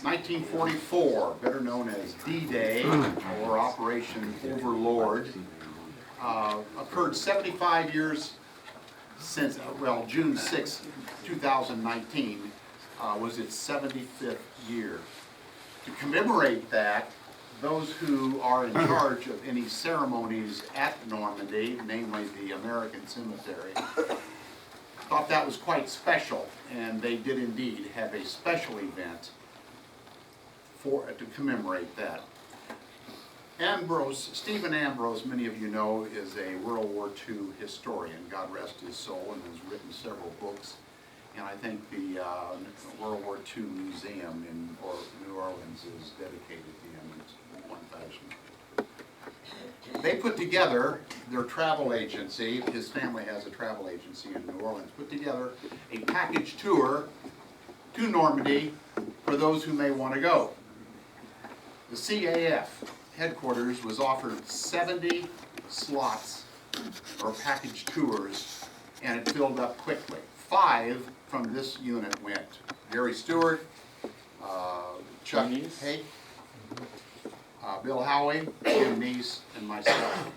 1944, better known as D-Day or Operation Overlord, occurred 75 years since, well, June 6, 2019 was its 75th year. To commemorate that, those who are in charge of any ceremonies at Normandy, namely the American Cemetery, thought that was quite special, and they did indeed have a special event to commemorate that. Stephen Ambrose, many of you know, is a World War II historian, God rest his soul, and has written several books. And I think the World War II Museum in New Orleans is dedicated to him in one fashion. They put together their travel agency, his family has a travel agency in New Orleans, put together a package tour to Normandy for those who may want to go. The CAF headquarters was offered 70 slots or package tours, and it filled up quickly. 5 from this unit went. Gary Stewart, Chuck Hake, Bill Howey, Jim Neese, and myself.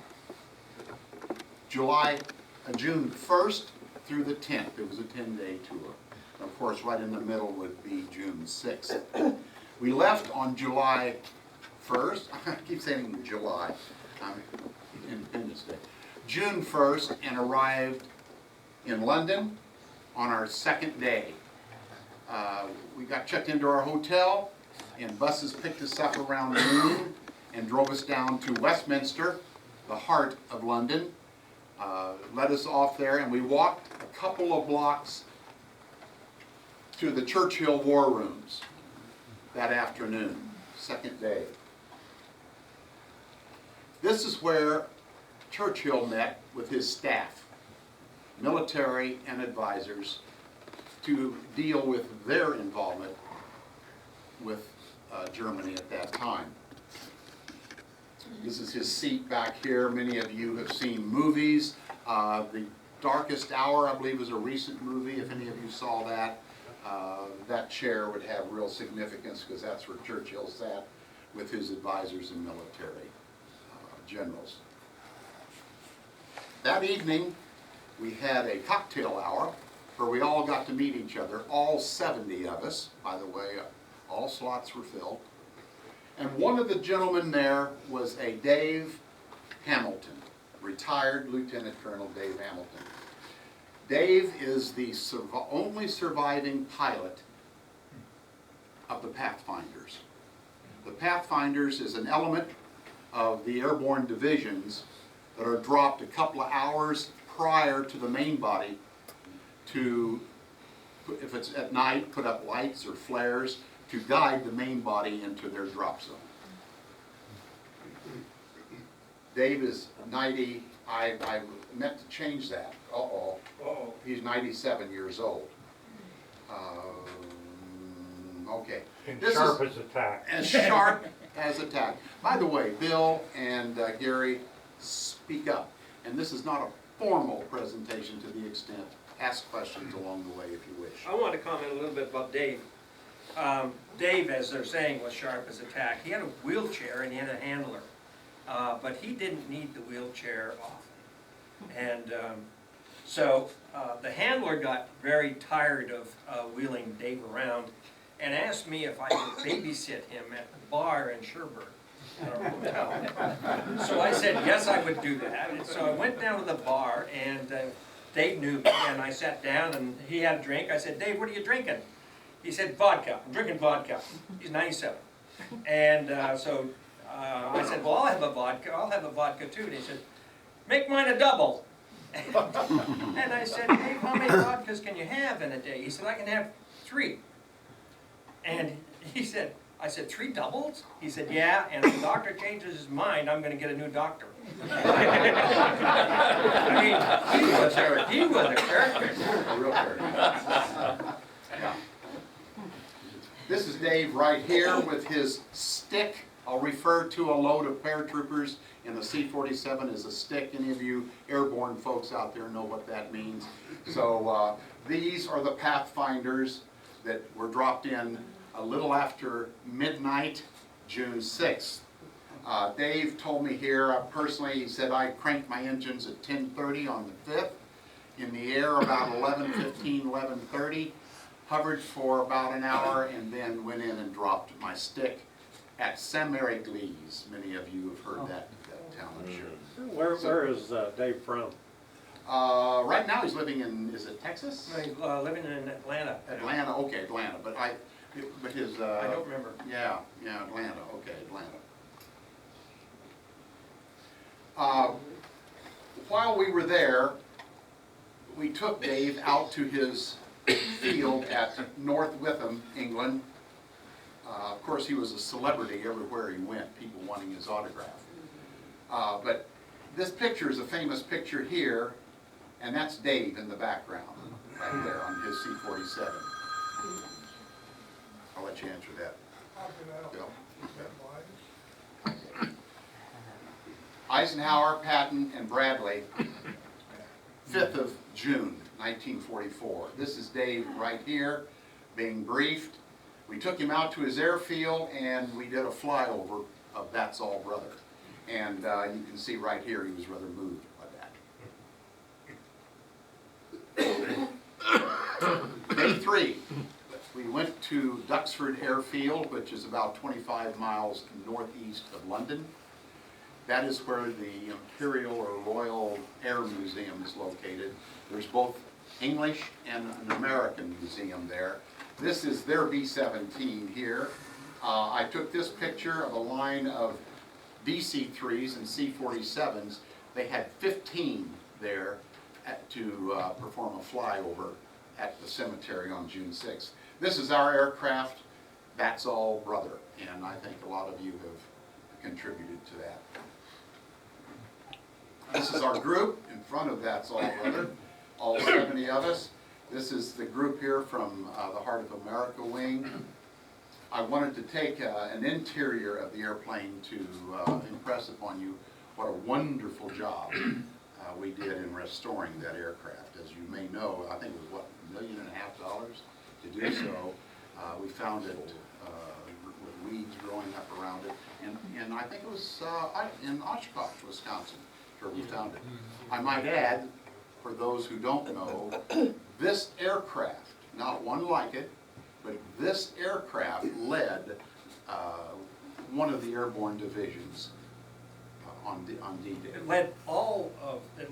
June 1st through the 10th, it was a 10-day tour. And of course, right in the middle would be June 6th. We left on July 1st, I keep saying July, Independence Day. June 1st, and arrived in London on our second day. We got checked into our hotel, and buses picked us up around noon and drove us down to Westminster, the heart of London. Let us off there, and we walked a couple of blocks to the Churchill War Rooms that afternoon, second day. This is where Churchill met with his staff, military and advisors, to deal with their involvement with Germany at that time. This is his seat back here. Many of you have seen movies. The Darkest Hour, I believe, is a recent movie. If any of you saw that, that chair would have real significance because that's where Churchill sat with his advisors and military generals. That evening, we had a cocktail hour where we all got to meet each other, all 70 of us, by the way, all slots were filled. And one of the gentlemen there was a Dave Hamilton, retired Lieutenant Colonel Dave Hamilton. Dave is the only surviving pilot of the Pathfinders. The Pathfinders is an element of the airborne divisions that are dropped a couple of hours prior to the main body to, if it's at night, put up lights or flares to guide the main body into their drop zone. Dave is 90, I meant to change that. He's 97 years old. Okay. And sharp as a tack. As sharp as a tack. By the way, Bill and Gary, speak up. And this is not a formal presentation to the extent. Ask questions along the way if you wish. I want to comment a little bit about Dave. Dave, as they're saying, was sharp as a tack. He had a wheelchair and he had a handler. But he didn't need the wheelchair often. And so the handler got very tired of wheeling Dave around and asked me if I could babysit him at the bar in Cherbourg at our hotel. So I said yes, I would do that. And so I went down to the bar, and Dave knew me, and I sat down and he had a drink. I said, "Dave, what are you drinking?" He said, "Vodka. I'm drinking vodka." He's 97. And so I said, "Well, I'll have a vodka too." And he said, "Make mine a double." And I said, "Dave, how many vodkas can you have in a day?" He said, "I can have 3. And he said, I said, 3 doubles? He said, "Yeah, and if the doctor changes his mind, I'm going to get a new doctor." I mean, he was a character. A real character. Yeah. This is Dave right here with his stick. I'll refer to a load of paratroopers in the C-47 as a stick. Any of you airborne folks out there know what that means. So these are the Pathfinders that were dropped in a little after midnight, June 6th. Dave told me here personally, he said I cranked my engines at 10:30 on the 5th, in the air about 11:15, 11:30, hovered for about an hour, and then went in and dropped my stick at Tsumeb. Many of you have heard that town, I'm sure. Where is Dave from? Right now he's living in, is it Texas? He's living in Atlanta. Atlanta, okay, Atlanta, but his, I don't remember. yeah, Atlanta, okay, Atlanta. While we were there, we took Dave out to his field at North Witham, England. Of course, he was a celebrity everywhere he went, people wanting his autograph. But this picture is a famous picture here, and that's Dave in the background, right there on his C-47. I'll let you answer that. Bill. Eisenhower, Patton, and Bradley, 5th of June, 1944. This is Dave right here, being briefed. We took him out to his airfield and we did a flyover of That's All Brother. And you can see right here he was rather moved by that. Day 3, we went to Duxford Airfield, which is about 25 miles northeast of London. That is where the Imperial or Royal Air Museum is located. There's both English and an American museum there. This is their B-17 here. I took this picture of a line of DC-3s and C-47s. They had 15 there to perform a flyover at the cemetery on June 6th. This is our aircraft, That's All Brother, and I think a lot of you have contributed to that. This is our group in front of That's All Brother, all 70 of us. This is the group here from the Heart of America wing. I wanted to take an interior of the airplane to impress upon you what a wonderful job we did in restoring that aircraft. As you may know, I think it was, what, $1.5 million to do so. We found it with weeds growing up around it, and I think it was in Oshkosh, Wisconsin, where we found it. I might add, for those who don't know, this aircraft, not one like it, but this aircraft led one of the airborne divisions on D-Day. It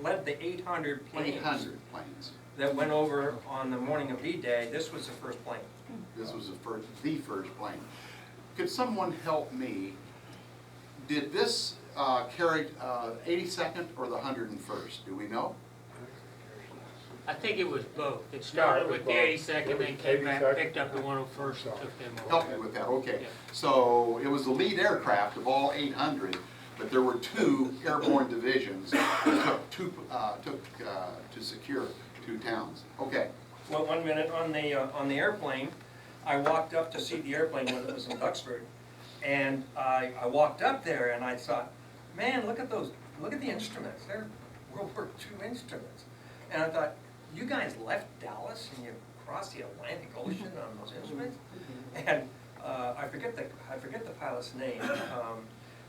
led the 800 planes. 800 planes. That went over on the morning of D-Day. This was the first plane. This was the first plane. Could someone help me? Did this carry 82nd or the 101st? Do we know? I think it was both. It started with the 82nd, then came back, picked up the 101st, and took them over. Help me with that, okay. Yeah. So it was the lead aircraft of all 800, but there were 2 airborne divisions that took to secure 2 towns. Okay. Well, 1 minute on the airplane, I walked up to see the airplane when it was in Duxford, and I walked up there and I thought, man, look at the instruments. They're World War II instruments. And I thought, you guys left Dallas and you crossed the Atlantic Ocean on those instruments? And I forget the pilot's name,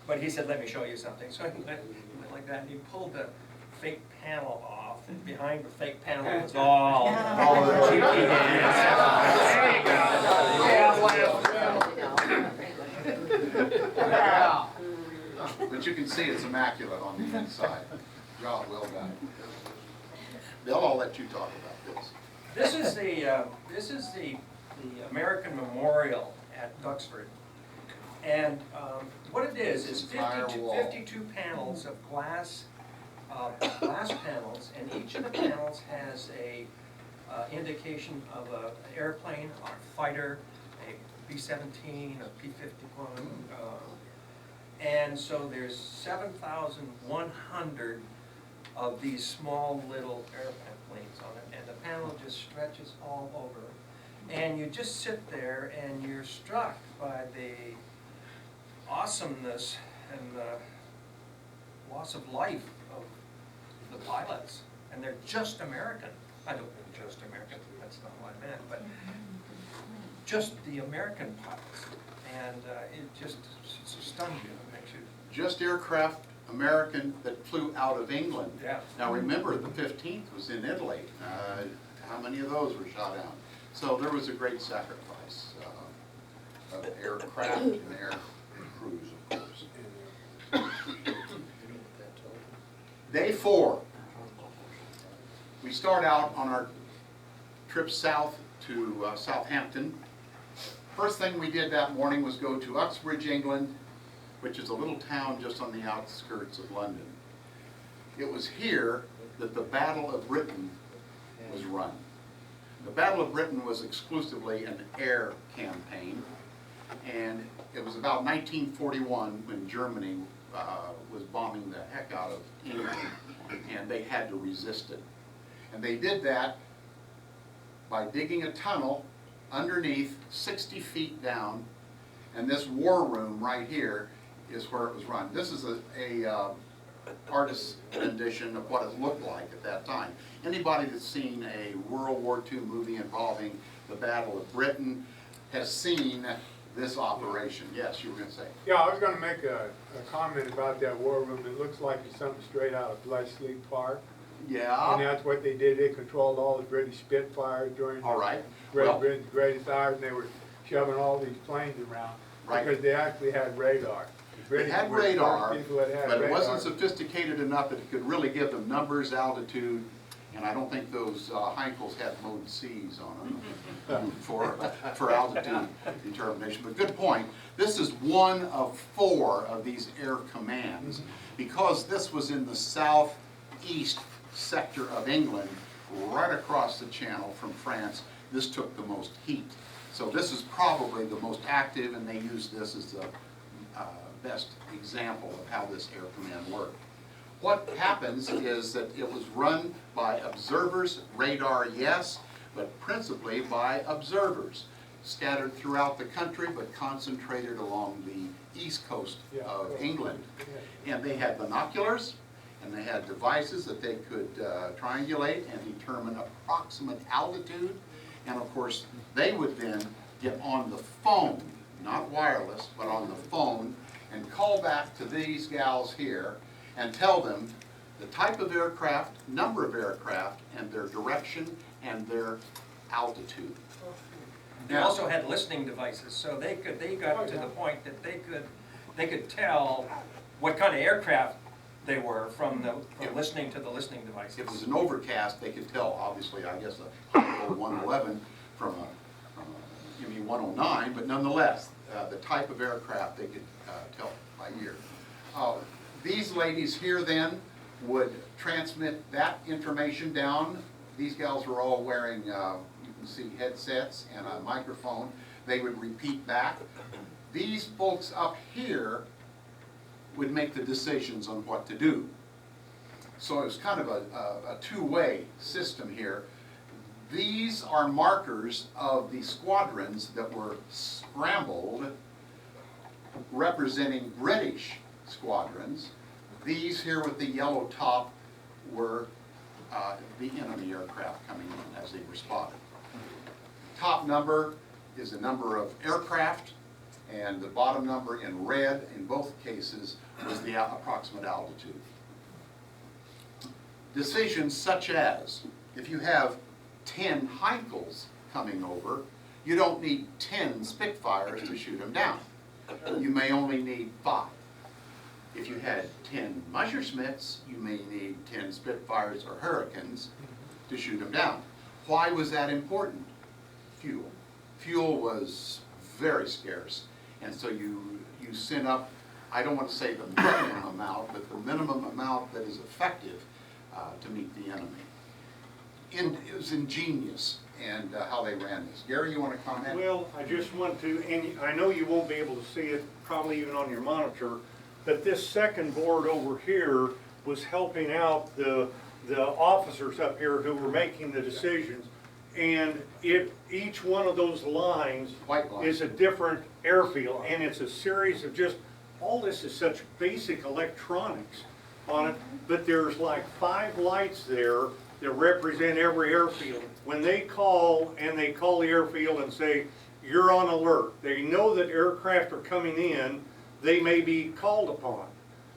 but he said, let me show you something. So he went like that, and he pulled the fake panel off, and behind the fake panel was all the GP Wow. But you can see it's immaculate on the inside. Job well done. Bill, I'll let you talk about this. This is the American Memorial at Duxford, and what it is 52 panels of glass panels, and each of the panels has a indication of an airplane, a fighter, a B-17, a P-51, and so there's 7,100 of these small little airplanes on it, and the panel just stretches all over. And you just sit there and you're struck by the awesomeness and the loss of life of the pilots. And they're just American. I don't mean just American, that's not what I meant, but just the American pilots. And it just stuns you, it makes you, Just aircraft American that flew out of England. yeah. Now remember, the 15th was in Italy. How many of those were shot down? So there was a great sacrifice of aircraft and air crews, of course. Day 4. We start out on our trip south to Southampton. First thing we did that morning was go to Uxbridge, England, which is a little town just on the outskirts of London. It was here that the Battle of Britain was run. The Battle of Britain was exclusively an air campaign, and it was about 1941 when Germany was bombing the heck out of England, and they had to resist it. And they did that by digging a tunnel underneath 60 feet down, and this war room right here is where it was run. This is a artist's rendition of what it looked like at that time. Anybody that's seen a World War II movie involving the Battle of Britain has seen this operation. Yes, you were going to say. Yeah, I was going to make a comment about that war room. It looks like it's something straight out of Bletchley Park. And Yeah. that's what they did. They controlled all the British Spitfires during All right. Great Well, Britain's greatest hours, and they were shoving all these planes around. Right. Because they actually had radar. The They British had were the first radar, people that had but it radar. wasn't sophisticated enough that it could really give them numbers, altitude, and I don't think those Heinkels had mode Cs on them for altitude determination. But good point. This is one of 4 of these air commands. Because this was in the southeast sector of England, right across the channel from France, this took the most heat. So this is probably the most active, and they use this as the best example of how this air command worked. What happens is that it was run by observers, radar yes, but principally by observers, scattered throughout the country but concentrated along the east coast of England. And they had binoculars, and they had devices that they could triangulate and determine approximate altitude. And of course, they would then get on the phone, not wireless, but on the phone, and call back to these gals here and tell them the type of aircraft, number of aircraft, and their direction and their altitude. They Now- also had listening devices, so they got to the point that they could tell what kind of aircraft they were from listening to the listening devices. If it was an overcast, they could tell, obviously, I guess, a Heinkel 111 from a ME 109, but nonetheless, the type of aircraft they could tell by ear. These ladies here then would transmit that information down. These gals were all wearing, you can see, headsets and a microphone. They would repeat back. These folks up here would make the decisions on what to do. So it was kind of a two-way system here. These are markers of the squadrons that were scrambled, representing British squadrons. These here with the yellow top were the enemy aircraft coming in as they were spotted. Top number is the number of aircraft, and the bottom number in red in both cases was the approximate altitude. Decisions such as, if you have 10 Heinkels coming over, you don't need 10 Spitfires to shoot them down. You may only need 5. If you had 10 Messerschmitts, you may need 10 Spitfires or Hurricanes to shoot them down. Why was that important? Fuel. Fuel was very scarce, and so you sent up, I don't want to say the minimum amount, but the minimum amount that is effective to meet the enemy. It was ingenious and how they ran this. Gary, you want to comment? Well, I just want to, and I know you won't be able to see it probably even on your monitor, but this second board over here was helping out the officers up here who were making the decisions. And each one of those lines White line. is a different airfield, and it's a series of just, all this is such basic electronics on it, but there's like 5 lights there that represent every airfield. When they call, and they call the airfield and say, you're on alert. They know that aircraft are coming in, they may be called upon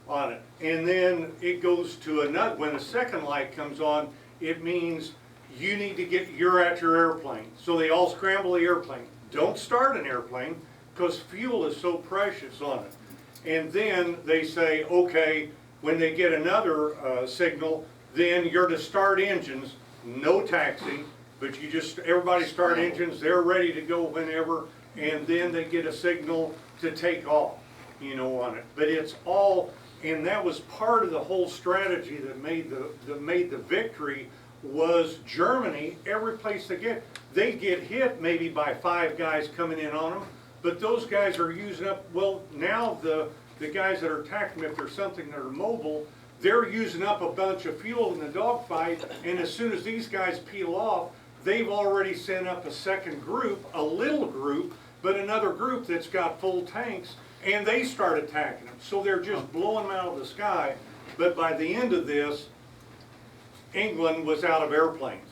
on it. And then it goes to another, when the second light comes on, it means you need to you're at your airplane. So they all scramble the airplane. Don't start an airplane because fuel is so precious on it. And then they say, okay, when they get another signal, then you're to start engines, no taxi, but you just, everybody start engines, they're ready to go whenever, and then they get a signal to take off, you know, on it. But it's all, and that was part of the whole strategy that made the victory was Germany, every place they get hit maybe by 5 guys coming in on them, but those guys are using up, well, now the guys that are attacking them, if there's something that are mobile, they're using up a bunch of fuel in the dogfight, and as soon as these guys peel off, they've already sent up a second group, a little group, but another group that's got full tanks, and they start attacking them. So they're just blowing them out of the sky. But by the end of this, England was out of airplanes.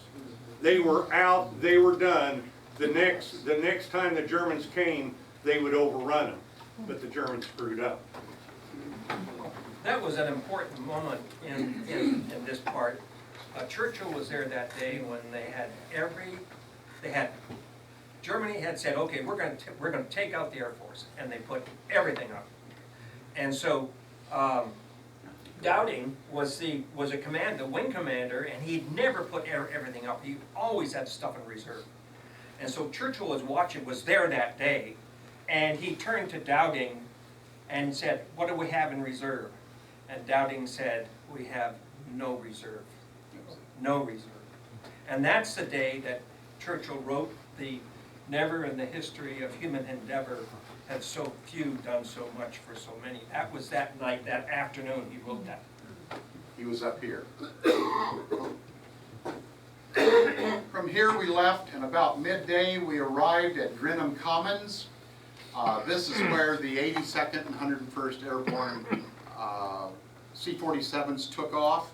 They were out, they were done. The next time the Germans came, they would overrun them. But the Germans screwed up. That was an important moment in this part. Churchill was there that day when Germany had said, okay, we're going to take out the Air Force, and they put everything up. And so Dowding was a the wing commander, and he'd never put everything up. He always had stuff in reserve. And so Churchill was there that day, and he turned to Dowding and said, what do we have in reserve? And Dowding said, we have no reserve. No reserve. And that's the day that Churchill wrote the never in the history of human endeavor have so few done so much for so many. That was that night, that afternoon he wrote that. He was up here. From here we left, and about midday we arrived at Greenham Commons. This is where the 82nd and 101st Airborne C-47s took off.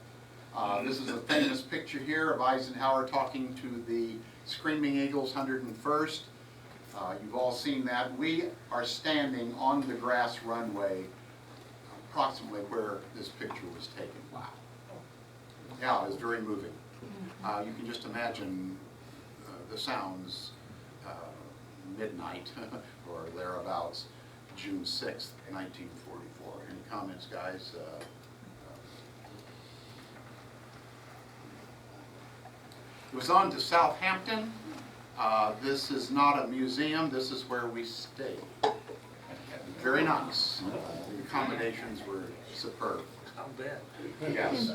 This is a famous picture here of Eisenhower talking to the Screaming Eagles 101st. You've all seen that. We are standing on the grass runway approximately where this picture was taken. Wow. Yeah, it was very moving. You can just imagine the sounds midnight or thereabouts, June 6th, 1944. Any comments, guys? It was on to Southampton. This is not a museum, this is where we stayed. Very nice. The accommodations were superb. I'll bet. Yes.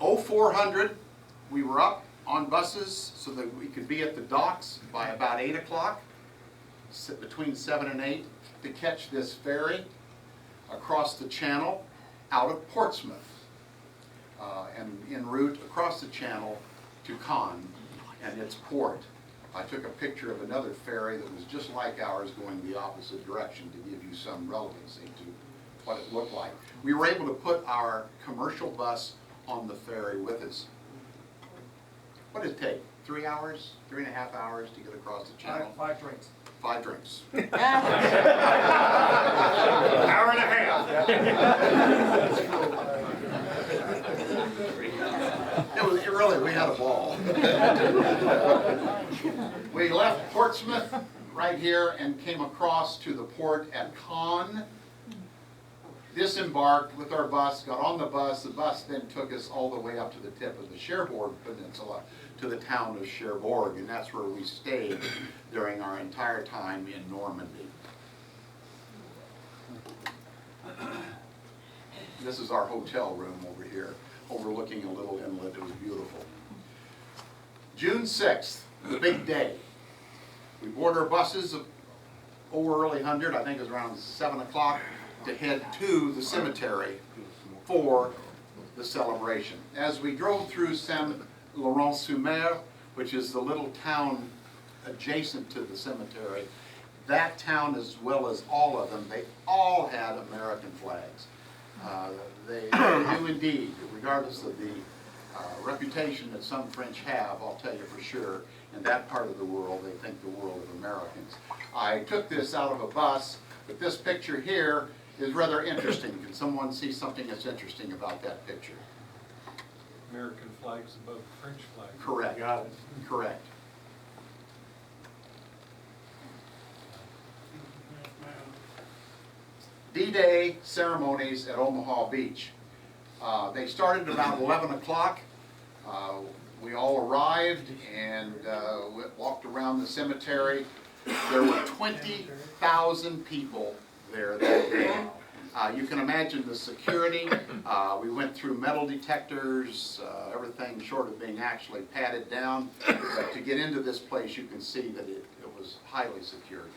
0400, we were up on buses so that we could be at the docks by about 8 o'clock, between 7 and 8, to catch this ferry across the channel out of Portsmouth. And en route across the channel to Caen and its port. I took a picture of another ferry that was just like ours going the opposite direction to give you some relevancy to what it looked like. We were able to put our commercial bus on the ferry with us. What did it take? 3 hours, 3.5 hours to get across the channel? 5 drinks. 5 drinks. Hour and a half. We had a ball. We left Portsmouth right here and came across to the port at Caen. Disembarked with our bus, got on the bus then took us all the way up to the tip of the Cherbourg Peninsula to the town of Cherbourg, and that's where we stayed during our entire time in Normandy. This is our hotel room over here, overlooking a little inlet. It was beautiful. June 6th, the big day. We board our buses early 100, I think it was around 7 o'clock, to head to the cemetery for the celebration. As we drove through Saint-Laurent-sur-Mer, which is the little town adjacent to the cemetery, that town, as well as all of them, they all had American flags. They do indeed, regardless of the reputation that some French have, I'll tell you for sure. In that part of the world, they think the world of Americans. I took this out of a bus, but this picture here is rather interesting. Can someone see something that's interesting about that picture? American flags above the French flag. Correct. Got it. Correct. D-Day ceremonies at Omaha Beach. They started about 11 o'clock. We all arrived and walked around the cemetery. There were 20,000 people there that day. You can imagine the security. We went through metal detectors, everything short of being actually patted down. But to get into this place, you can see that it was highly secured.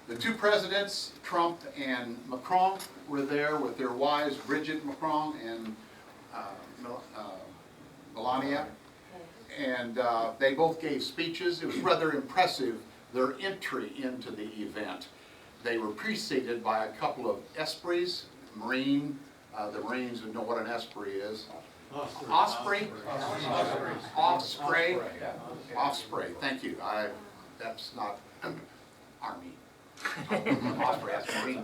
The two presidents, Trump and Macron, were there with their wives, Bridget Macron and Melania. And they both gave speeches. It was rather impressive, their entry into the event. They were preceded by a couple of esprits, Marine, the Marines would know what an esprit is. Osprey? Osprey. Osprey, thank you. That's not Army. Osprey, that's Marine.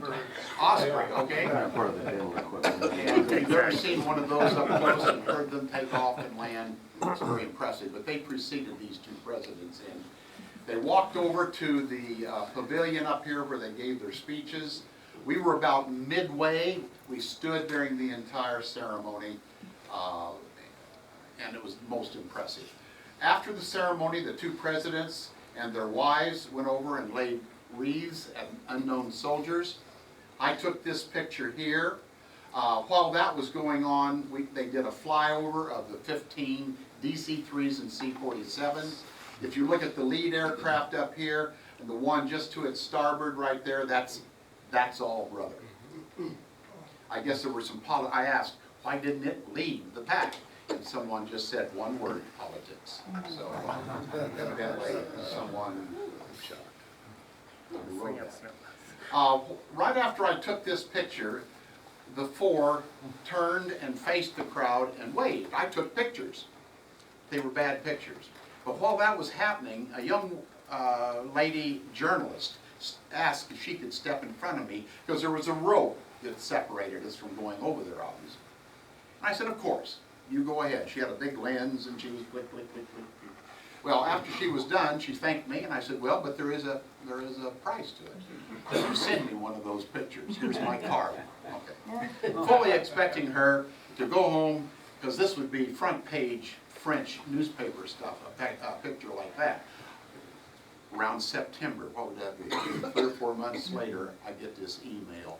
Osprey, okay? Part of the dental equipment. And you've never seen one of those up close and heard them take off and land. It's very impressive, but they preceded these two presidents in. They walked over to the pavilion up here where they gave their speeches. We were about midway. We stood during the entire ceremony, and it was most impressive. After the ceremony, the two presidents and their wives went over and laid wreaths at unknown soldiers. I took this picture here. While that was going on, they did a flyover of the 15 DC-3s and C-47s. If you look at the lead aircraft up here, and the one just to its starboard right there, that's all brother. I guess there were some, I asked, why didn't it lead the pack? And someone just said one word, politics. So evidently someone who wrote that. Right after I took this picture, the four turned and faced the crowd and waved. I took pictures. They were bad pictures. But while that was happening, a young lady journalist asked if she could step in front of me because there was a rope that separated us from going over there, obviously. And I said, of course, you go ahead. She had a big lens and she was click, click, click, click, click. Well, after she was done, she thanked me and I said, well, but there is a price to it. Could you send me one of those pictures? Here's my card. Okay. Fully expecting her to go home because this would be front page French newspaper stuff, a picture like that. Around September, what would that be? 3 or 4 months later, I get this email,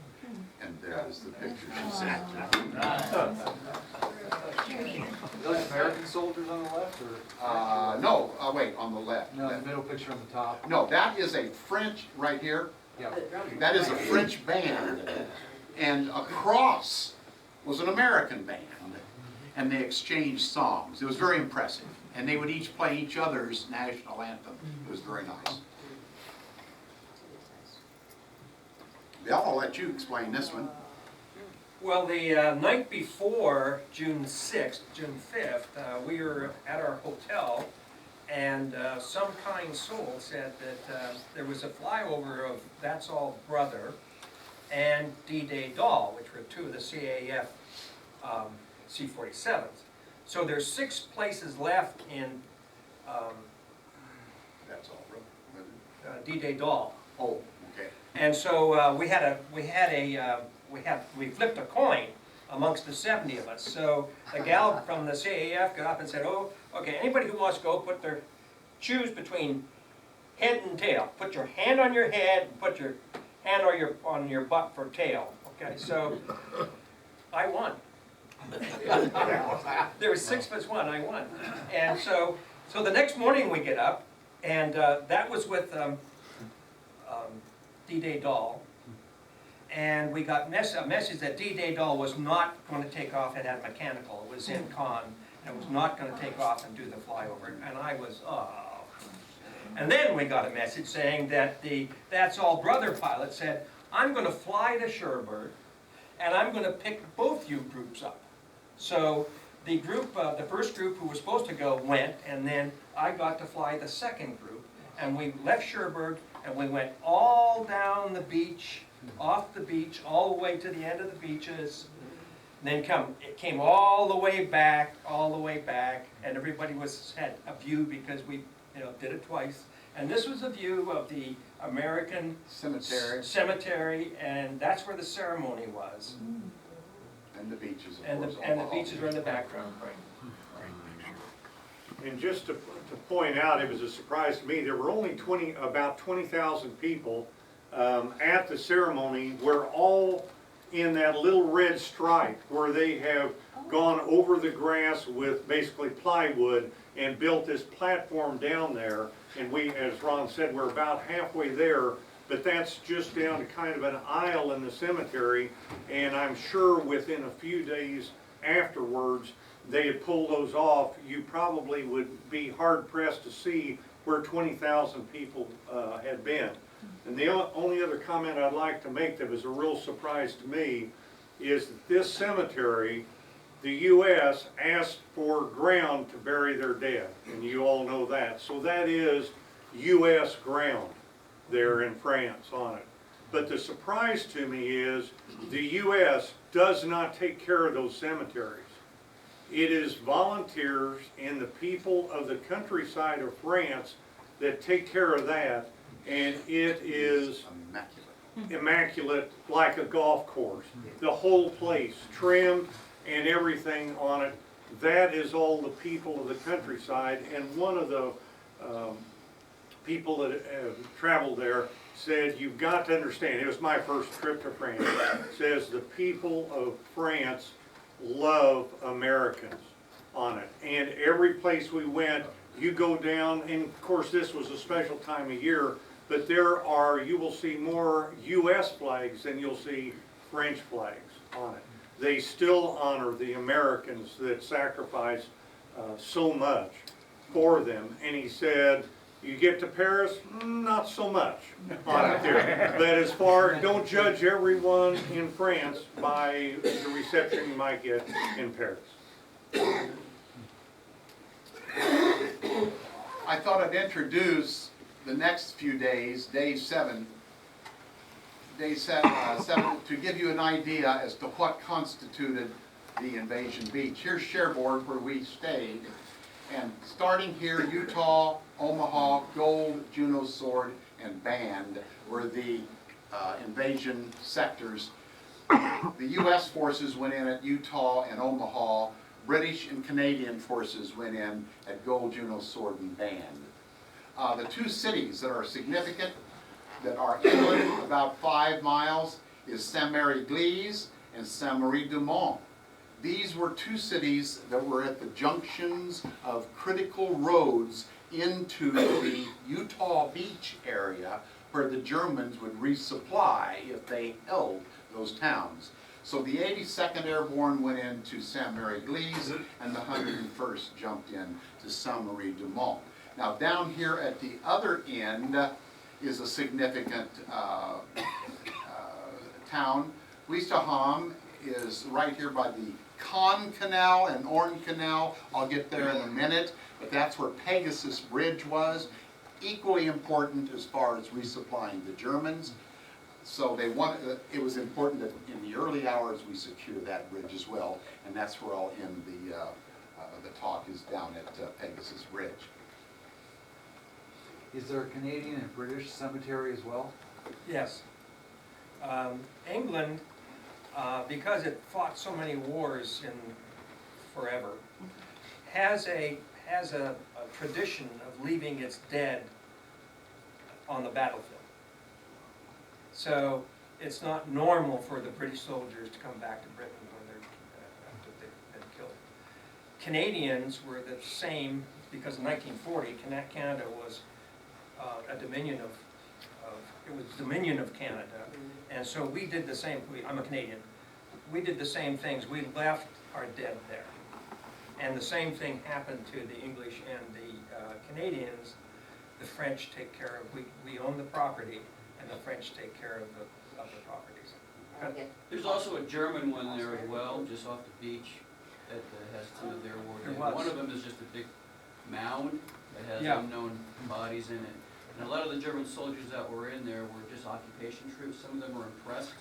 and there's the picture she sent. Those American soldiers on the left, or? No, wait, on the left. No, the middle picture on the top. No, that is a French, right here, Yeah. that is a French band, and across was an American band, and they exchanged songs. It was very impressive, and they would each play each other's national anthem. It was very nice. Bill, I'll let you explain this one. Well, the night before June 6th, June 5th, we were at our hotel, and some kind soul said that there was a flyover of That's All Brother and D-Day Doll, which were two of the CAF C-47s. So there's 6 places left in That's all, brother. D-Day Doll. Oh, okay. And so we flipped a coin amongst the 70 of us. So the gal from the CAF got up and said, oh, okay, anybody who wants to go, choose between head and tail. Put your hand on your head, and put your hand on your butt for tail. Okay, so I won. There was 6 of us won, I won. And so the next morning we get up, and that was with D-Day Doll. And we got a message that D-Day Doll was not going to take off and had mechanical. It was in con, and it was not going to take off and do the flyover. And I was, oh. And then we got a message saying that the That's All Brother pilot said, I'm going to fly to Cherbourg, and I'm going to pick both you groups up. So the group, the first group who was supposed to go went, and then I got to fly the second group. And we left Cherbourg, and we went all down the beach, off the beach, all the way to the end of the beaches. Then it came all the way back, and everybody had a view because we, did it twice. And this was a view of the American cemetery, and that's where the ceremony was. And the beaches, of And course. the beaches were in the background, right? And just to point out, it was a surprise to me, there were only about 20,000 people at the ceremony. We're all in that little red stripe where they have gone over the grass with basically plywood and built this platform down there. And we, as Ron said, we're about halfway there, but that's just down to kind of an aisle in the cemetery. And I'm sure within a few days afterwards, they had pulled those off. You probably would be hard pressed to see where 20,000 people had been. And the only other comment I'd like to make that was a real surprise to me is that this cemetery, the U.S. asked for ground to bury their dead, and you all know that. So that is U.S. ground there in France on it. But the surprise to me is the U.S. does not take care of those cemeteries. It is volunteers and the people of the countryside of France that take care of that, and it is immaculate like a golf course. The whole place, trimmed and everything on it. That is all the people of the countryside, and one of the people that have traveled there said, you've got to understand, it was my first trip to France, says the people of France love Americans on it. And every place we went, you go down, and of course this was a special time of year, but you will see more U.S. flags than you'll see French flags on it. They still honor the Americans that sacrifice so much for them. And he said, you get to Paris, not so much on it there. But as far, don't judge everyone in France by the reception you might get in Paris. I thought I'd introduce the next few days, day seven, to give you an idea as to what constituted the invasion beach. Here's Cherbourg, where we stayed. And starting here, Utah, Omaha, Gold, Juno Sword, and Band were the invasion sectors. The U.S. forces went in at Utah and Omaha. British and Canadian forces went in at Gold, Juno Sword, and Band. The two cities that are significant, that are inland about 5 miles, is Saint-Mary-Église and Saint-Marie-du-Mont. These were two cities that were at the junctions of critical roads into the Utah Beach area where the Germans would resupply if they held those towns. So the 82nd Airborne went into Saint-Mary-Église and the 101st jumped in to Saint-Marie-du-Mont. Now down here at the other end is a significant town. Ouistreham is right here by the Caen Canal and Orne Canal. I'll get there in a minute, but that's where Pegasus Bridge was. Equally important as far as resupplying the Germans. So it was important that in the early hours we secure that bridge as well, and that's where I'll end the talk, is down at Pegasus Bridge. Is there a Canadian and British cemetery as well? Yes. England, because it fought so many wars forever, has a tradition of leaving its dead on the battlefield. So it's not normal for the British soldiers to come back to Britain when after they've been killed. Canadians were the same, because in 1940 Canada was a dominion of Canada, and so we did the same. I'm a Canadian. We did the same things. We left our dead there, and the same thing happened to the English and the Canadians. The French take care of. We own the property, and the French take care of the properties. There's also a German one there as well, just off the beach. that has two of their war There games. was. One of them is just a big mound that has Yeah. unknown bodies in it. And a lot of the German soldiers that were in there were just occupation troops. Some of them were impressed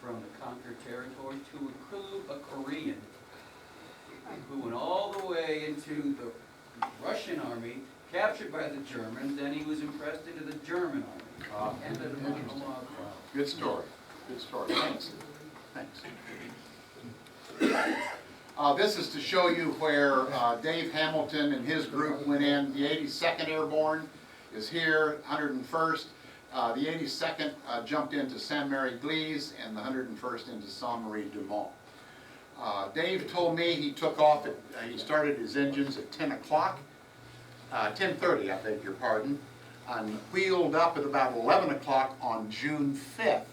from the conquered territory to include a Korean who went all the way into the Russian army, captured by the Germans, then he was impressed into the German army. Ended up on Omaha Beach. Good story, good story, thanks, thanks. This is to show you where Dave Hamilton and his group went in. The 82nd Airborne is here, 101st. The 82nd jumped into Sainte-Marie-Église and the 101st into Sainte-Marie-du-Mont. Dave told me he took off at, he started his engines at 10 o'clock, 10:30, I beg your pardon, and wheeled up at about 11 o'clock on June 5th.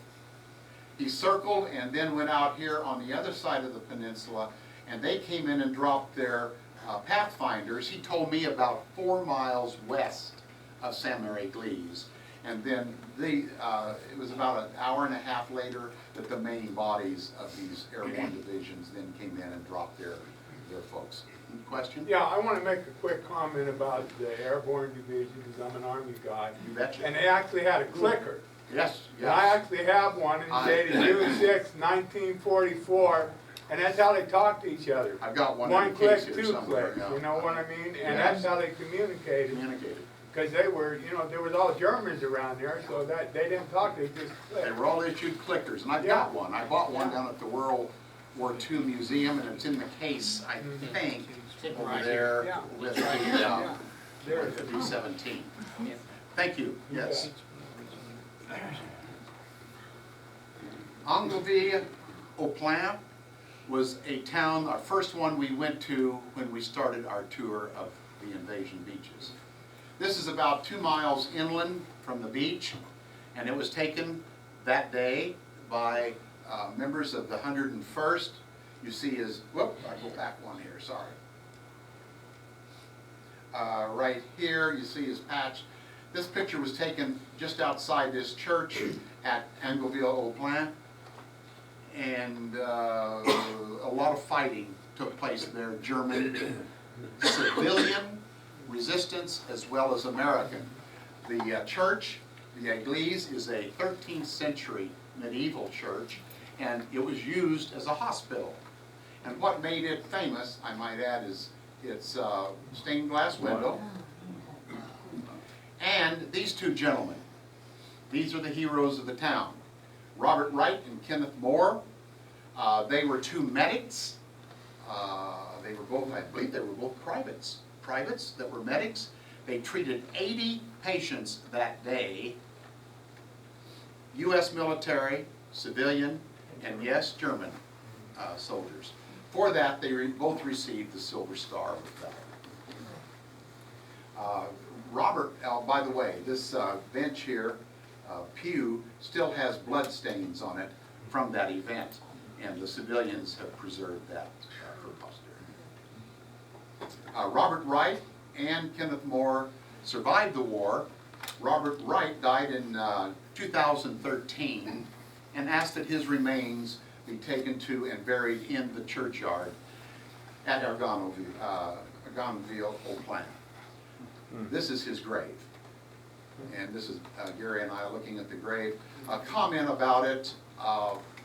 He circled and then went out here on the other side of the peninsula, and they came in and dropped their Pathfinders. He told me about 4 miles west of Sainte-Marie-Église. And then it was about an hour and a half later that the main bodies of these airborne divisions then came in and dropped their folks. Any question? Yeah, I want to make a quick comment about the airborne division, because I'm an Army guy. You betcha. And they actually had a clicker. Yes, And I yes. actually have one, and it's dated June 6, 1944, and that's how they talk to each other. I've got one in One the click, case here two somewhere. clicks, yeah. you know what I mean? And Yes. that's how they communicated. Communicated. Because they were, you know, there was all Germans around there, so that they didn't talk, they just They clicked. were all issued clickers, and I've got one. I bought one down at the World War II Museum, and it's in the case, I think, Sitting over right there Yeah. with the There it is. B-17. Thank you, yes. Angleville-au-Plain was a town, our first one we went to when we started our tour of the invasion beaches. This is about 2 miles inland from the beach, and it was taken that day by members of the 101st. You see his, whoop, I go back one here, sorry. Right here, you see his patch. This picture was taken just outside this church at Angleville-au-Plain, and a lot of fighting took place there, German, civilian resistance, as well as American. The church, the Église, is a 13th century medieval church, and it was used as a hospital. And what made it famous, I might add, is its stained glass window. And these two gentlemen, these are the heroes of the town. Robert Wright and Kenneth Moore. They were two medics. They were both, I believe they were both privates that were medics. They treated 80 patients that day, U.S. military, civilian, and yes, German soldiers. For that, they both received the Silver Star of Valor. Robert, by the way, this bench here, pew, still has blood stains on it from that event, and the civilians have preserved that for posterity. Robert Wright and Kenneth Moore survived the war. Robert Wright died in 2013 and asked that his remains be taken to and buried in the churchyard at Angleville-au-Plain. This is his grave. And this is Gary and I looking at the grave. A comment about it,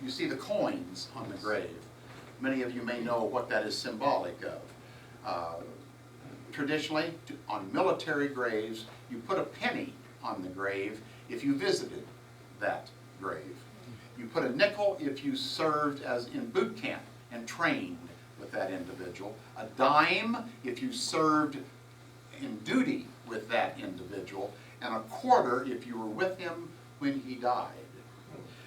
you see the coins on the grave. Many of you may know what that is symbolic of. Traditionally, on military graves, you put a penny on the grave if you visited that grave. You put a nickel if you served as in boot camp and trained with that individual. A dime if you served in duty with that individual. And a quarter if you were with him when he died.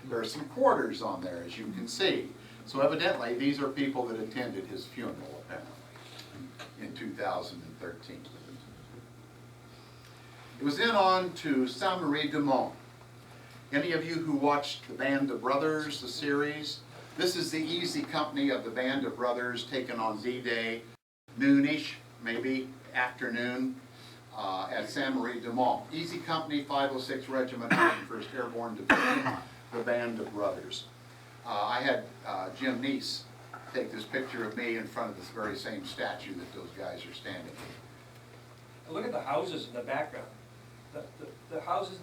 There are some quarters on there, as you can see. So evidently, these are people that attended his funeral, apparently, in 2013. It was then on to Sainte-Marie-du-Mont. Any of you who watched the Band of Brothers, the series, this is the Easy Company of the Band of Brothers taken on D-Day, noonish, maybe afternoon, at Sainte-Marie-du-Mont. Easy Company, 506 Regiment, 101st Airborne Division, the Band of Brothers. I had Jim Neese take this picture of me in front of this very same statue that those guys are standing in. Look at the houses in the background. The houses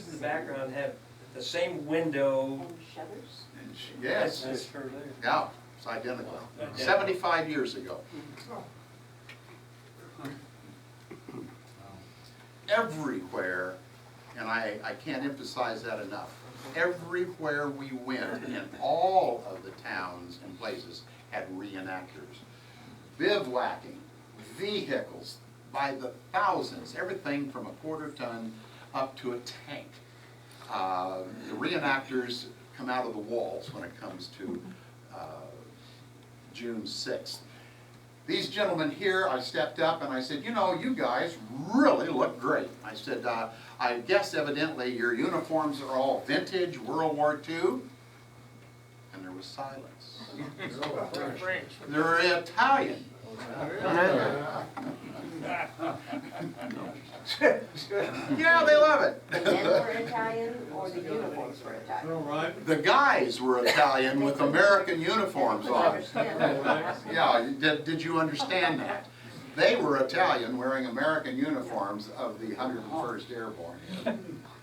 in the background have the same window. And shutters? And yes, yeah, it's identical. 75 years ago. Everywhere, and I can't emphasize that enough, everywhere we went in all of the towns and places had reenactors. Bivouacking, vehicles by the thousands, everything from a quarter ton up to a tank. The reenactors come out of the walls when it comes to June 6th. These gentlemen here, I stepped up and I said, you know, you guys really look great. I said, I guess evidently your uniforms are all vintage, World War II. And there was silence. French. They're Italian. Yeah, they love it. The men were Italian or the uniforms were Italian? The guys were Italian with American uniforms I on. understand that. Yeah, did you understand that? They were Italian wearing American uniforms of the 101st Airborne.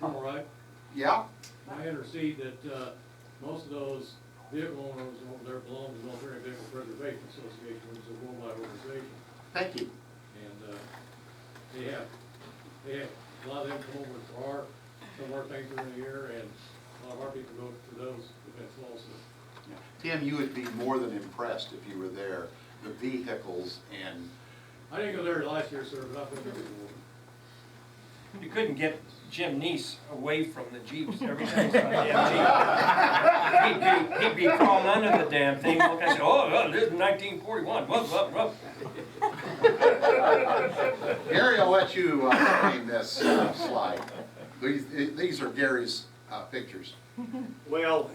All right, Yeah? I intercede that most of those vehicle owners over there belong to the Military Vehicle Preservation Association, which is a worldwide organization. Thank you. And they have, a lot of them come over for some of our things during the year, and a lot of our people go to those events also. Tim, you would be more than impressed if you were there. The vehicles and I didn't go there last year, sir, but I've been there before. You couldn't get Jim Neese away from the Jeeps every time he saw a damn Jeep. He'd be crawling under the damn thing, looking and say, oh, this is 1941, whoop. Gary, I'll let you explain this slide. These are Gary's pictures. Well,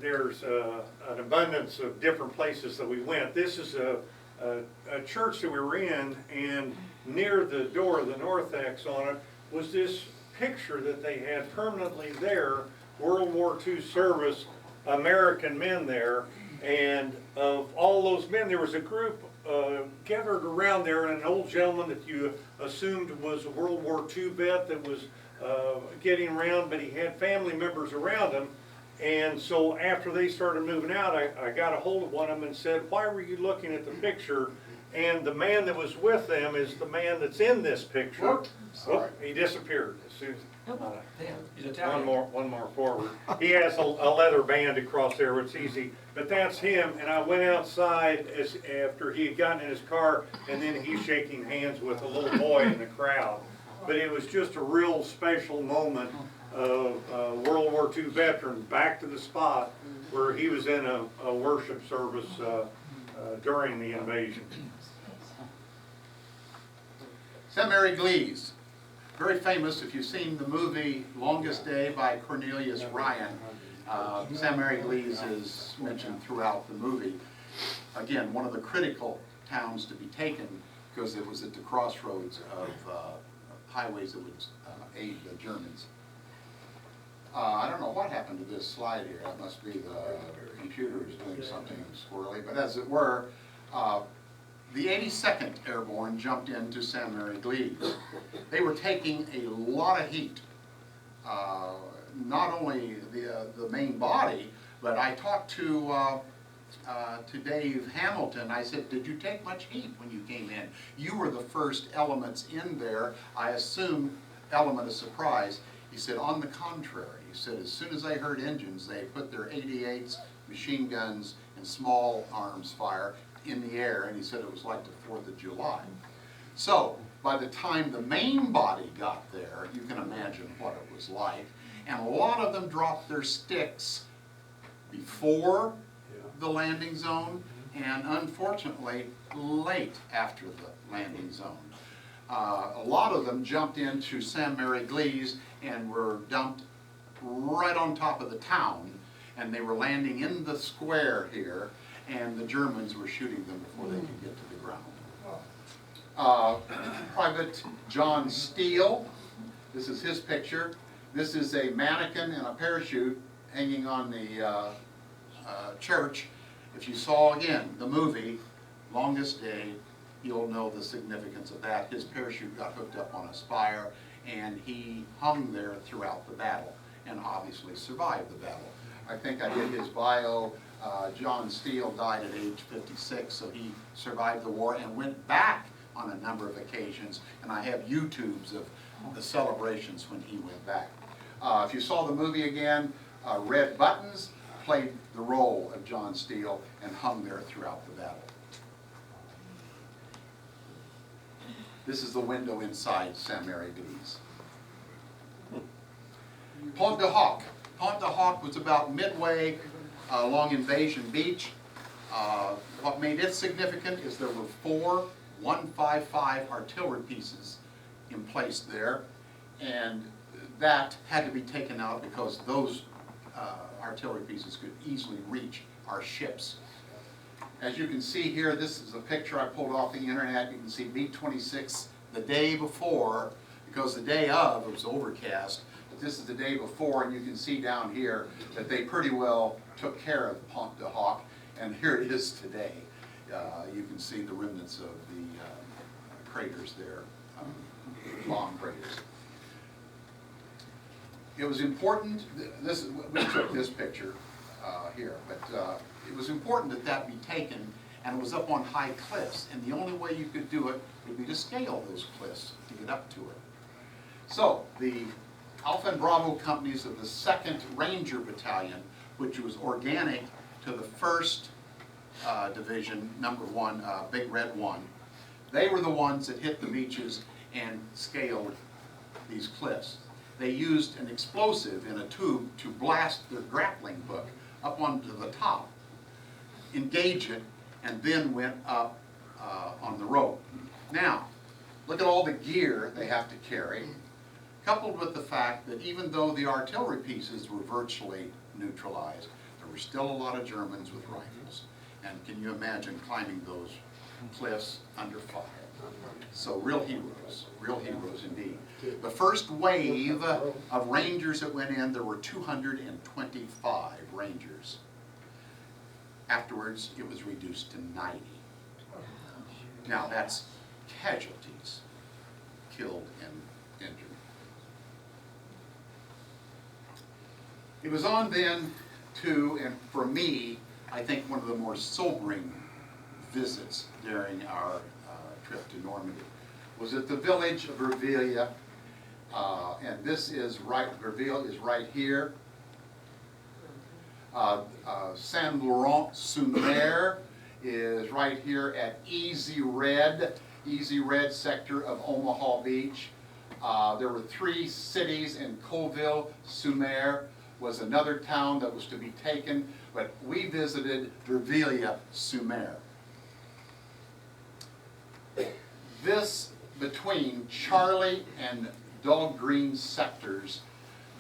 there's an abundance of different places that we went. This is a church that we were in, and near the door of the narthex on it was this picture that they had permanently there, World War II service, American men there, and of all those men, there was a group gathered around there, and an old gentleman that you assumed was a World War II vet that was getting around, but he had family members around him. And so after they started moving out, I got a hold of one of them and said, why were you looking at the picture? And the man that was with them is the man that's in this picture. Sorry. He disappeared as soon as, Damn, he's Italian. one more forward. He has a leather band across there, it's easy. But that's him, and I went outside after he had gotten in his car, and then he's shaking hands with a little boy in the crowd. But it was just a real special moment of World War II veteran back to the spot where he was in a worship service during the invasion. St. Mary Glees, very famous. If you've seen the movie Longest Day by Cornelius Ryan, St. Mary Glees is mentioned throughout the movie. Again, one of the critical towns to be taken because it was at the crossroads of highways that would aid the Germans. I don't know what happened to this slide here. It must be the computer is doing something squirrely, but as it were, the 82nd Airborne jumped into St. Mary Glees. They were taking a lot of heat. Not only the main body, but I talked to Dave Hamilton. I said, did you take much heat when you came in? You were the first elements in there. I assumed element of surprise. He said, on the contrary. He said, as soon as they heard engines, they put their 88s, machine guns, and small arms fire in the air, and he said it was like the 4th of July. So, by the time the main body got there, you can imagine what it was like. And a lot of them dropped their sticks before the landing zone, and unfortunately, late after the landing zone. A lot of them jumped into St. Mary Glees and were dumped right on top of the town, and they were landing in the square here, and the Germans were shooting them before they could get to the ground. Private John Steele, this is his picture. This is a mannequin and a parachute hanging on the church, If you saw, again, the movie, Longest Day, you'll know the significance of that. His parachute got hooked up on a spire, and he hung there throughout the battle, and obviously survived the battle. I think I did his bio. John Steele died at age 56, so he survived the war and went back on a number of occasions, and I have YouTubes of the celebrations when he went back. If you saw the movie again, Red Buttons played the role of John Steele and hung there throughout the battle. This is the window inside St. Mary Bees. Pont de Hoc. Pont de Hoc was about midway along Invasion Beach. What made it significant is there were 4 155 artillery pieces in place there, and that had to be taken out because those artillery pieces could easily reach our ships. As you can see here, this is a picture I pulled off the internet. You can see B-26 the day before, because the day of it was overcast, but this is the day before, and you can see down here that they pretty well took care of Pont de Hoc, and here it is today. You can see the remnants of the craters there, bomb craters. It was important, we took this picture here, but it was important that that be taken, and it was up on high cliffs, and the only way you could do it would be to scale those cliffs to get up to it. So the Alpha and Bravo companies of the 2nd Ranger Battalion, which was organic to the 1st Division, number 1, Big Red 1, they were the ones that hit the beaches and scaled these cliffs. They used an explosive in a tube to blast their grappling hook up onto the top, engage it, and then went up on the rope. Now, look at all the gear they have to carry, coupled with the fact that even though the artillery pieces were virtually neutralized, there were still a lot of Germans with rifles. And can you imagine climbing those cliffs under fire? So real heroes indeed. The first wave of Rangers that went in, there were 225 Rangers. Afterwards, it was reduced to 90. Now that's casualties, killed and injured. It was on then to, and for me, I think one of the more sobering visits during our trip to Normandy was at the village of Vivien, and this is right, Vivien is right here. Saint-Laurent-sur-Mer is right here at Easy Red sector of Omaha Beach. There were 3 cities in Colville-sur-Mer was another town that was to be taken, but we visited Vivien-sur-Mer. This, between Charlie and Dog Green sectors,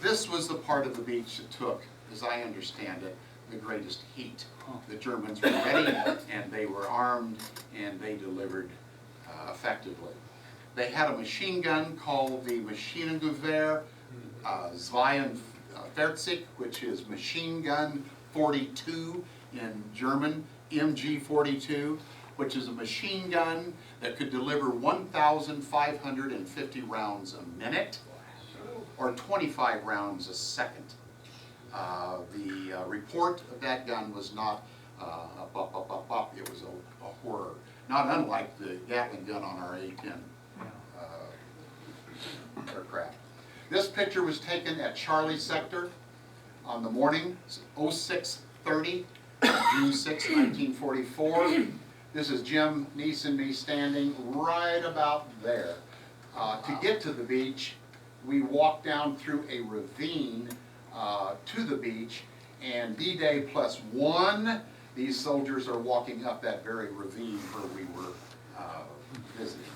this was the part of the beach that took, as I understand it, the greatest heat. The Germans were ready, and they were armed, and they delivered effectively. They had a machine gun called the Maschinengewehr 42, which is machine gun 42 in German, MG 42, which is a machine gun that could deliver 1,550 rounds a minute, or 25 rounds a second. The report of that gun was not a bop, bop, bop, bop. It was a horror. Not unlike the Gatling gun on our A-10 aircraft. This picture was taken at Charlie Sector on the morning, 06:30, June 6, 1944. This is Jim Neese and me standing right about there. To get to the beach, we walked down through a ravine to the beach, and D-Day +1, these soldiers are walking up that very ravine where we were visiting.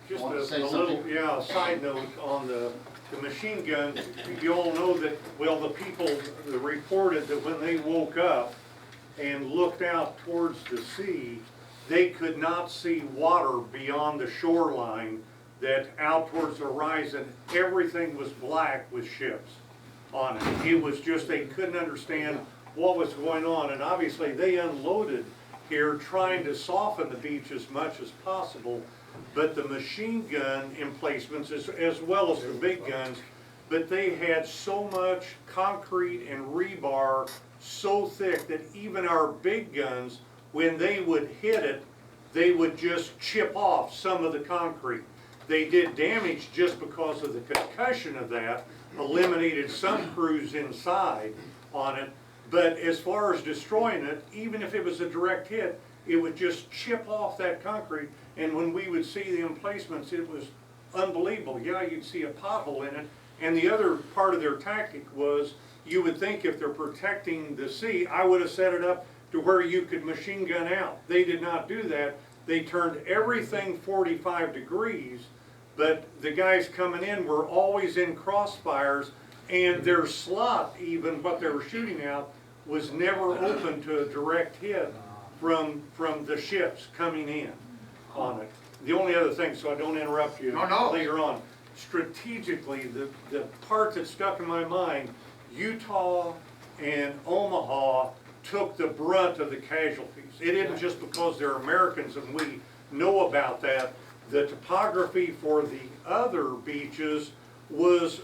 Just Want to say a little, something? yeah, a side note on the machine gun. You all know that, well, the people that reported that when they woke up and looked out towards the sea, they could not see water beyond the shoreline, that out towards the horizon, everything was black with ships on it. It was just, they couldn't understand what was going on. And obviously they unloaded here trying to soften the beach as much as possible. But the machine gun emplacements as well as the big guns, but they had so much concrete and rebar so thick that even our big guns, when they would hit it, they would just chip off some of the concrete. They did damage just because of the concussion of that, eliminated some crews inside on it, but as far as destroying it, even if it was a direct hit, it would just chip off that concrete, and when we would see the emplacements, it was unbelievable. Yeah, you'd see a pothole in it, and the other part of their tactic was, you would think if they're protecting the sea, I would have set it up to where you could machine gun out. They did not do that. They turned everything 45 degrees, but the guys coming in were always in crossfires, and their slot, even what they were shooting out, was never open to a direct hit from the ships coming in on it. The only other thing, so I don't interrupt you later on, strategically, the part that stuck in my mind, Utah and Omaha took the brunt of the casualties. It isn't just because they're Americans and we know about that. The topography for the other beaches was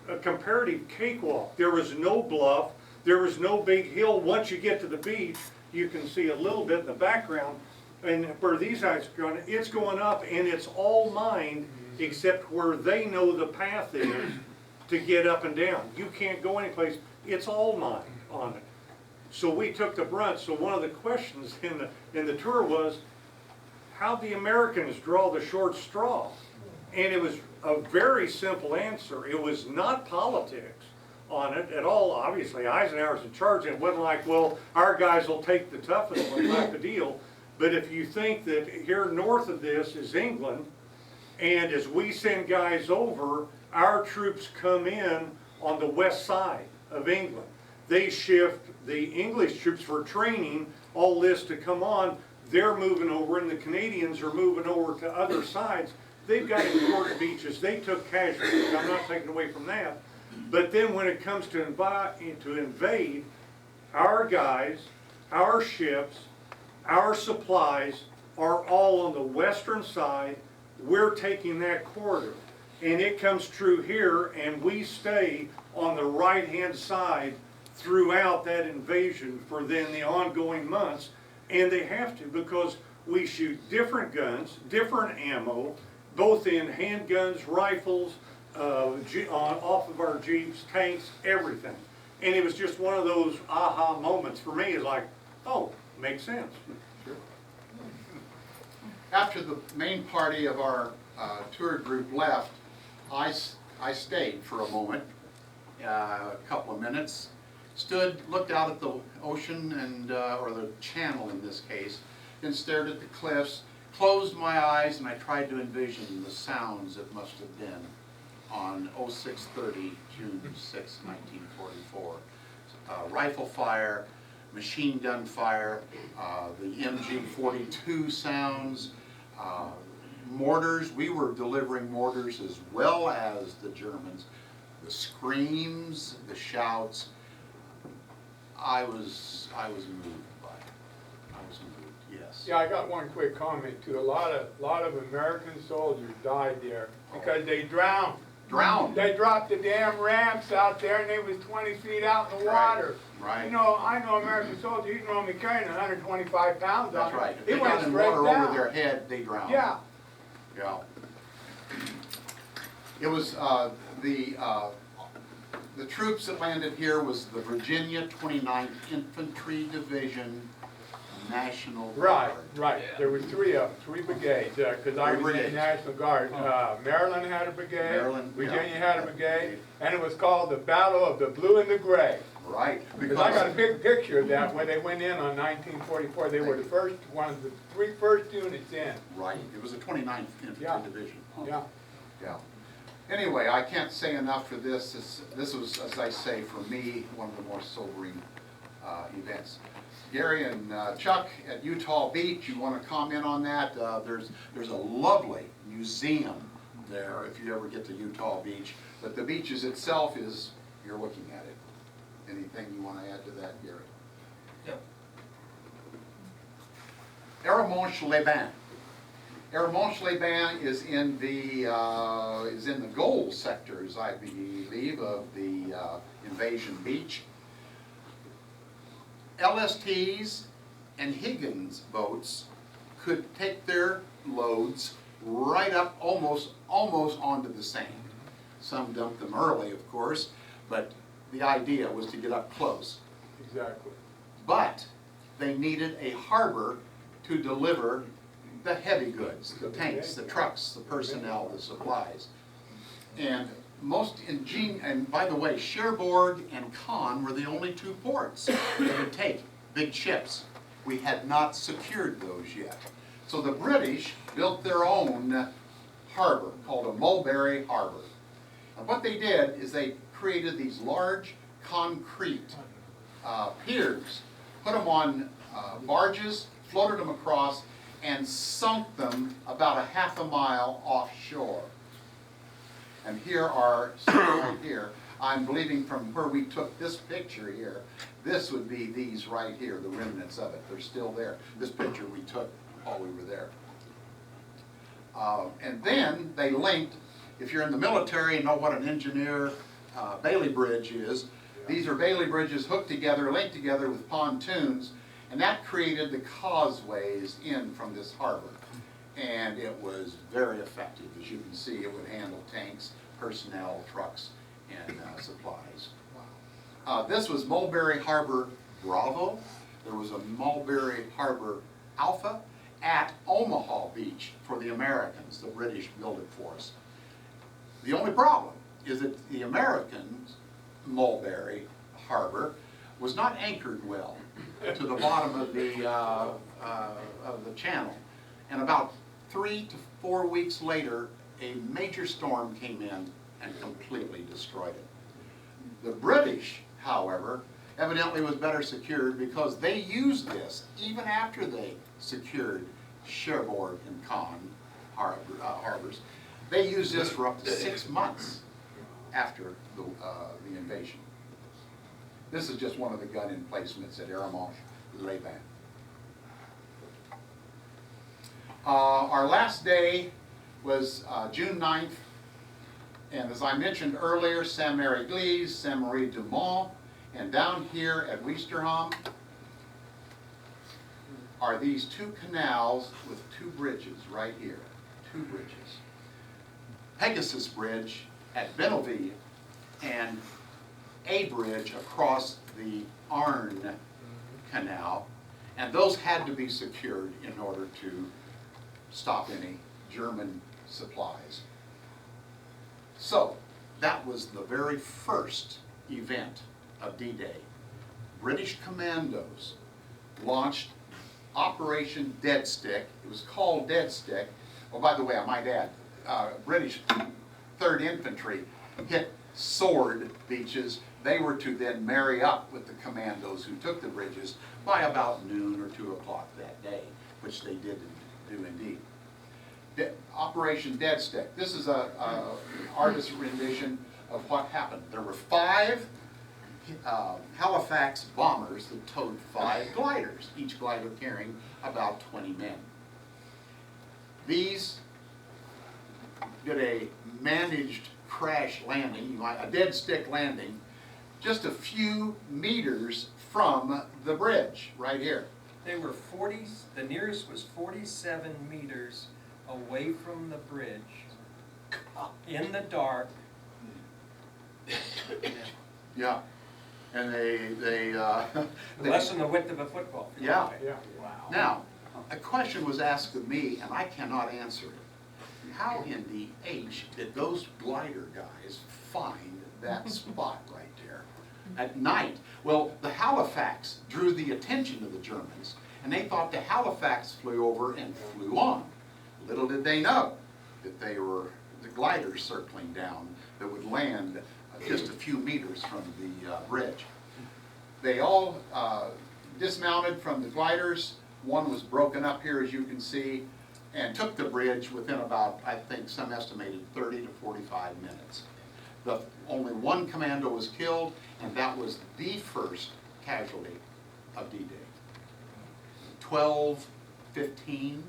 a comparative cakewalk. There was no bluff, there was no big hill. Once you get to the beach, you can see a little bit in the background, and where these guys are going, it's going up, and it's all mined except where they know the path is to get up and down. You can't go anyplace, it's all mined on it. So we took the brunt. So one of the questions in the tour was, how'd the Americans draw the short straw? And it was a very simple answer. It was not politics on it at all. Obviously, Eisenhower's in charge, and it wasn't like, well, our guys will take the toughest one type of deal. But if you think that here north of this is England, and as we send guys over, our troops come in on the west side of England. They shift the English troops for training, all this to come on. They're moving over, and the Canadians are moving over to other sides. They've got important beaches. They took casualties. I'm not taking away from that. But then when it comes to invade, our guys, our ships, our supplies are all on the western side. We're taking that corridor. And it comes true here, and we stay on the right-hand side throughout that invasion for then the ongoing months. And they have to, because we shoot different guns, different ammo, both in handguns, rifles, off of our Jeeps, tanks, everything. And it was just one of those aha moments for me. It's like, oh, makes sense. Sure. After the main party of our tour group left, I stayed for a moment, a couple of minutes, stood, looked out at the ocean and or the channel in this case, and stared at the cliffs, closed my eyes, and I tried to envision the sounds it must have been on 0630, June 6, 1944. Rifle fire, machine gun fire, the MG-42 sounds, mortars. We were delivering mortars as well as the Germans. The screams, the shouts. I was moved by it. I was moved, yes. Yeah, I got one quick comment too. A lot of American soldiers died there because they drowned. Drowned. They dropped the damn ramps out there, and they was 20 feet out in the water. Right. You know, I know American soldiers. He's normally carrying 125 pounds on That's him. right. If He they went got in straight water down. over their head, they drowned. Yeah. Yeah. It was the troops that landed here was the Virginia 29th Infantry Division National Right, Guard. right. There was three of them, three brigades, because I Three was in the brigades. National Guard. Maryland had a brigade, Maryland, Virginia yeah. had a brigade, and it was called the Battle of the Blue and the Gray. Right. Because I got a big picture of that when they went in on 1944. They were the first one of the three first units in. Right. It was the 29th Infantry Yeah. Division. Yeah. Yeah. Anyway, I can't say enough for this. This was, as I say, for me, one of the more sobering events. Gary and Chuck at Utah Beach, you want to comment on that? There's a lovely museum there if you ever get to Utah Beach, but the beaches itself is, you're looking at it. Anything you want to add to that, Gary? Yep. Arromanches-les-Bains. Arromanches-les-Bains is in the gold sectors, I believe, of the Invasion Beach. LSTs and Higgins boats could take their loads right up almost onto the sand. Some dumped them early, of course, but the idea was to get up close. Exactly. But they needed a harbor to deliver the heavy goods, the tanks, the trucks, the personnel, the supplies. And and by the way, Cherbourg and Caen were the only two ports that would take big ships. We had not secured those yet. So the British built their own harbor called a Mulberry Harbour. And what they did is they created these large concrete piers, put them on barges, floated them across, and sunk them about a half a mile offshore. And here are, right here, I'm believing from where we took this picture here, this would be these right here, the remnants of it. They're still there. This picture we took while we were there. And then they linked, if you're in the military, you know what an engineer Bailey bridge is. These are Bailey bridges hooked together, linked together with pontoons, and that created the causeways in from this harbor. And it was very effective. As you can see, it would handle tanks, personnel, trucks, and supplies. This was Mulberry Harbour Bravo. There was a Mulberry Harbour Alpha at Omaha Beach for the Americans. The British built it for us. The only problem is that the Americans' Mulberry Harbour was not anchored well to the bottom of the channel. And about 3 to 4 weeks later, a major storm came in and completely destroyed it. The British, however, evidently was better secured because they used this even after they secured Cherbourg and Caen harbors. They used this for up to 6 months after the invasion. This is just one of the gun emplacements at Arromanches-les-Bains. Our last day was June 9th, and as I mentioned earlier, Saint-Mary-Église, Saint-Marie-du-Mont, and down here at Ouistreham are these two canals with two bridges right here, two bridges. Pegasus Bridge at Benneville and a bridge across the Arne Canal, and those had to be secured in order to stop any German supplies. So that was the very first event of D-Day. British commandos launched Operation Deadstick. It was called Deadstick. Oh, by the way, I might add, British 3rd Infantry hit Sword beaches. They were to then marry up with the commandos who took the bridges by about noon or 2 o'clock that day, which they did do indeed. Operation Deadstick. This is an artist's rendition of what happened. There were 5 Halifax bombers that towed 5 gliders, each glider carrying about 20 men. These did a managed crash landing, a dead stick landing, just a few meters from the bridge, right here. They were the nearest was 47 meters away from the bridge, in the dark. Yeah, and they Less than the width of a football field. Yeah. Yeah. Wow. Now, a question was asked of me, and I cannot answer it. How in the H did those glider guys find that spot right there at night? Well, the Halifax drew the attention of the Germans, and they thought the Halifax flew over and flew on. Little did they know that they were the gliders circling down that would land just a few meters from the bridge. They all dismounted from the gliders. One was broken up here, as you can see, and took the bridge within about, I think, some estimated 30 to 45 minutes. Only one commando was killed, and that was the first casualty of D-Day. 12/15,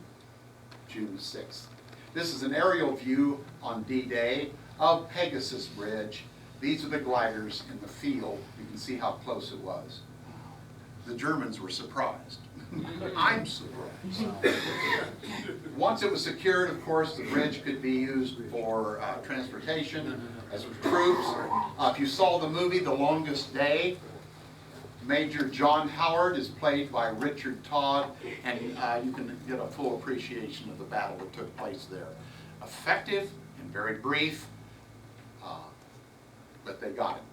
June 6th. This is an aerial view on D-Day of Pegasus Bridge. These are the gliders in the field. You can see how close it was. The Germans were surprised. I'm surprised. Once it was secured, of course, the bridge could be used for transportation as troops. If you saw the movie The Longest Day, Major John Howard is played by Richard Todd, and you can get a full appreciation of the battle that took place there. Effective and very brief, but they got it.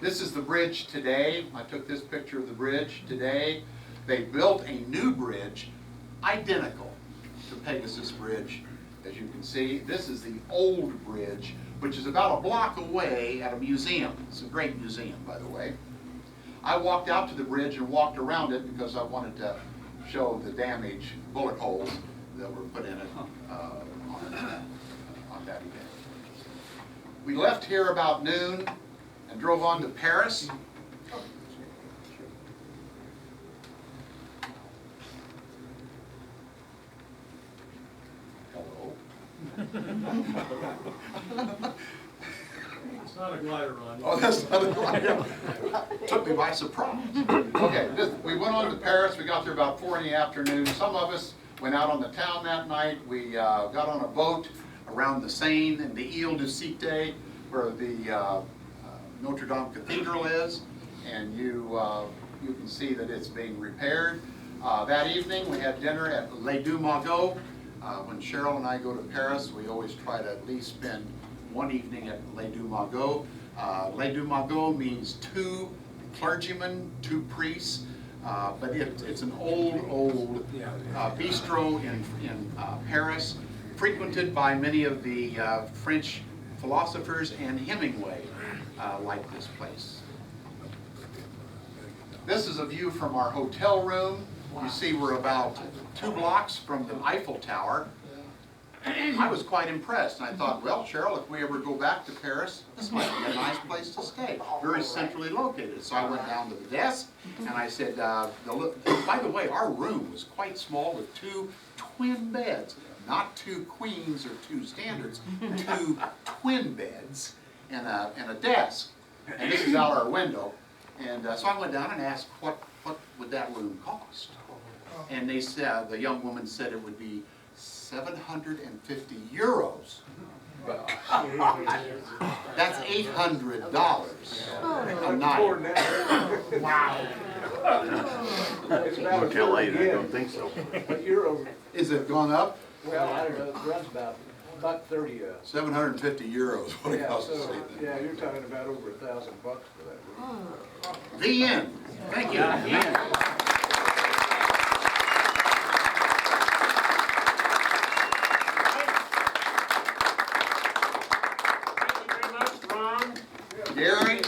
This is the bridge today. I took this picture of the bridge today. They built a new bridge identical to Pegasus Bridge. As you can see, this is the old bridge, which is about a block away at a museum. It's a great museum, by the way. I walked out to the bridge and walked around it because I wanted to show the damage, bullet holes that were put in it on that event. We left here about noon and drove on to Paris. Hello. It's not a glider run. Oh, that's not a glider. Took me by surprise. Okay, we went on to Paris. We got there about 4 in the afternoon. Some of us went out on the town that night. We got on a boat around the Seine in the Ile de Cité, where the Notre Dame Cathedral is, and you can see that it's being repaired. That evening we had dinner at Les Deux Magots. When Cheryl and I go to Paris, we always try to at least spend one evening at Les Deux Magots. Les Deux Magots means 2 clergymen, 2 priests, but it's an old bistro in Paris, frequented by many of the French philosophers, and Hemingway liked this place. This is a view from our hotel room. You see we're about 2 blocks from the Eiffel Tower. I was quite impressed, and I thought, well, Cheryl, if we ever go back to Paris, this might be a nice place to stay. Very centrally located. So I went down to the desk, and I said, by the way, our room was quite small with 2 twin beds. Not 2 queens or 2 standards, 2 twin beds and a desk. And this is out our window. And so I went down and asked, what would that room cost? And they said, the young woman said it would be 750 euros. That's $800 a night. Wow. Until late, I don't think so. But euros, Is it gone up? well, I don't know, it runs about $130. 750 euros. What it Yeah, costs to so, stay there. yeah, you're talking about over $1,000 for that room. The end. Thank you. Thank you very much, Ron. Gary,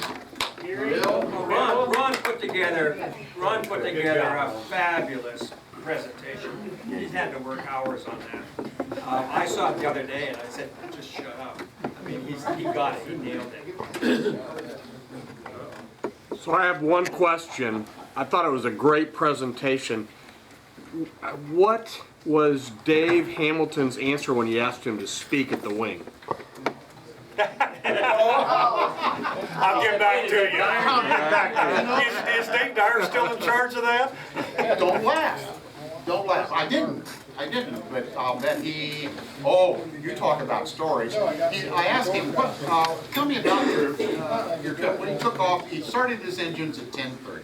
Bill, Ron put together a fabulous presentation. He's had to work hours on that. I saw it the other day and I said, just shut up. I mean, he got it, he nailed it. So I have one question. I thought it was a great presentation. What was Dave Hamilton's answer when you asked him to speak at the wing? I'll get back to you. Is Dave Dyer still in charge of that? don't laugh. Don't laugh. I didn't, but I'll bet he, you talk about stories. I asked him, tell me about your trip. When he took off, he started his engines at 10:30.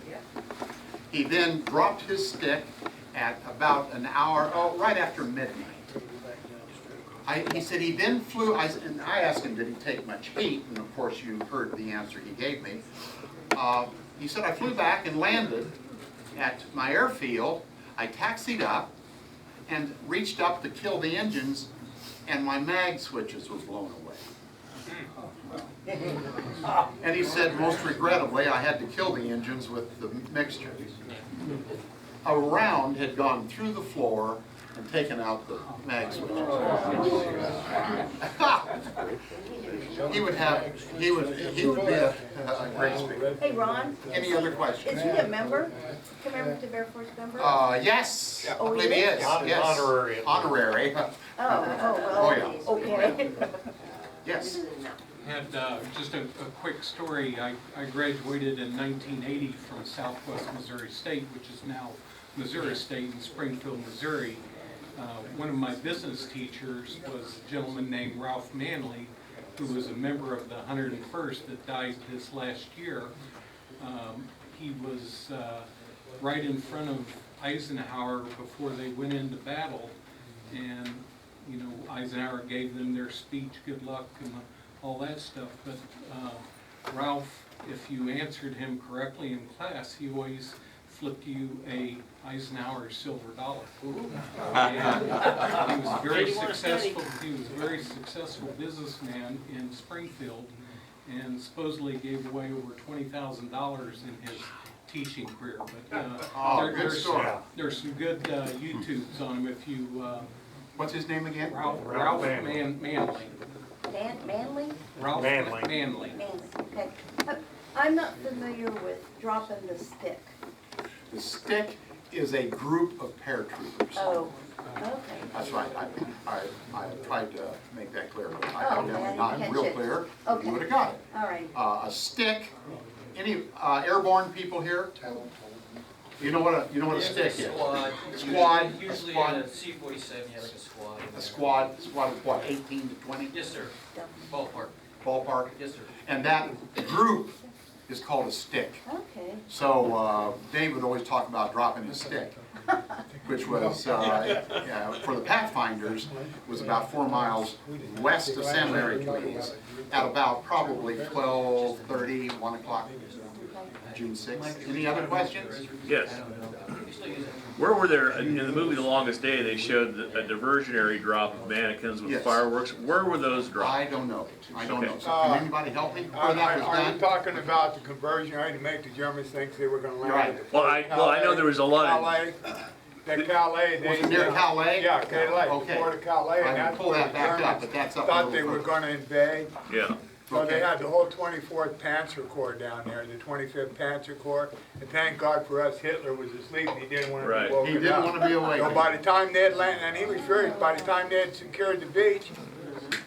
He then dropped his stick at about an hour, right after midnight. He said he then flew, and I asked him, did he take much heat? And of course you heard the answer he gave me. He said, I flew back and landed at my airfield. I taxied up and reached up to kill the engines, and my mag switches were blown away. And he said, most regrettably, I had to kill the engines with the mixture. A round had gone through the floor and taken out the mag switches. He would be a great speaker. Hey, Ron, Any other questions? is he a member? Commemorative Air Force member? Yes, I Oh, believe he he is? is, yes. Honorary. Honorary, Well, okay. yes. Had just a quick story. I graduated in 1980 from Southwest Missouri State, which is now Missouri State in Springfield, Missouri. One of my business teachers was a gentleman named Ralph Manley, who was a member of the 101st that died this last year. He was right in front of Eisenhower before they went into battle, and you know, Eisenhower gave them their speech, good luck, and all that stuff. But Ralph, if you answered him correctly in class, he always flipped you a Eisenhower silver dollar. And he was very successful. He was a very successful businessman in Springfield, and supposedly gave away over $20,000 in his teaching career. But Good story. there's some good YouTubes on him if you. What's his name again? Ralph Manley. Manley? Ralph Manley. Manley. Manley, okay. I'm not familiar with dropping the stick. The stick is a group of paratroopers. Oh, okay. That's right. I tried to make that clear, but I Oh, evidently yeah, not catch real it. clear. Okay. You would have got it. All right. A stick. Any airborne people here? You know what a stick is? Squad. Squad. Usually Squad. in a C-47, you have like a squad. A squad of what? 18 to 20 Yes, sir. Ballpark. ballpark. Yes, sir. And that group is called a stick. Okay. So Dave would always talk about dropping his stick, which was, for the Pathfinders, was about 4 miles west of San Mary Trees at about probably 12:30, 1 o'clock, June 6th. Any other questions? Yes. Where were there, in the movie The Longest Day, they showed a diversionary drop of mannequins with Yes. fireworks. Where were those I dropped? don't know. I don't know. Okay. So can anybody help me where that was Are you done? talking about the conversion, right, to make the Germans think they were gonna land? Right. at Well, I know there was a lot of, Calais, that Calais, they. Was it near Calais? Yeah, Calais, Okay. before the Calais, I and can that's pull where that the back up, Germans but that's up a thought they little were further. gonna invade. yeah. So they Okay. had the whole 24th Panzer Corps down there, the 25th Panzer Corps, and thank God for us, Hitler was asleep and he didn't want to Right. be woken He didn't up. want to be awake. So by the time they had landed, and he was furious, by the time they had secured the beach,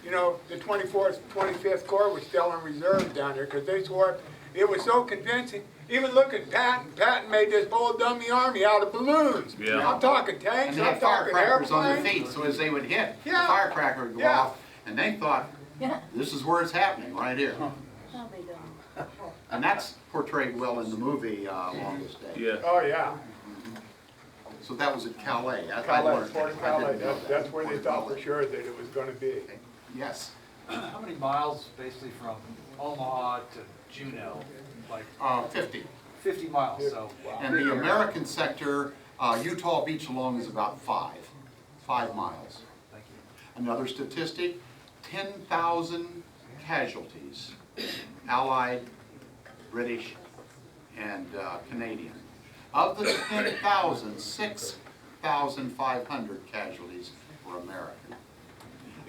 you know, the 24th, 25th Corps was still in reserve down there, because they swore, it was so convincing. Even look at Patton, Patton made this whole dummy army out of balloons. Yeah. I'm talking And tanks, they I'm had talking firecrackers on their airplanes. feet, so as they would hit, the Yeah. firecracker would go Yeah. off, and they thought, Yeah. this is where it's happening, right here. How they done? And that's portrayed well in the movie Longest Day. Yeah. Oh, yeah, So that was at Calais. I Calais, learned Fort that. I Calais, didn't know that's that. where they Fort thought for Calais. sure that it was gonna be. Yes, How many miles basically from Omaha to Juneau? Like 50. 50 miles, so. And the American sector, Utah Beach alone is about 5 miles. Thank you. Another statistic, 10,000 casualties, Allied, British, and Canadian. Of the 10,000, 6,500 casualties were American.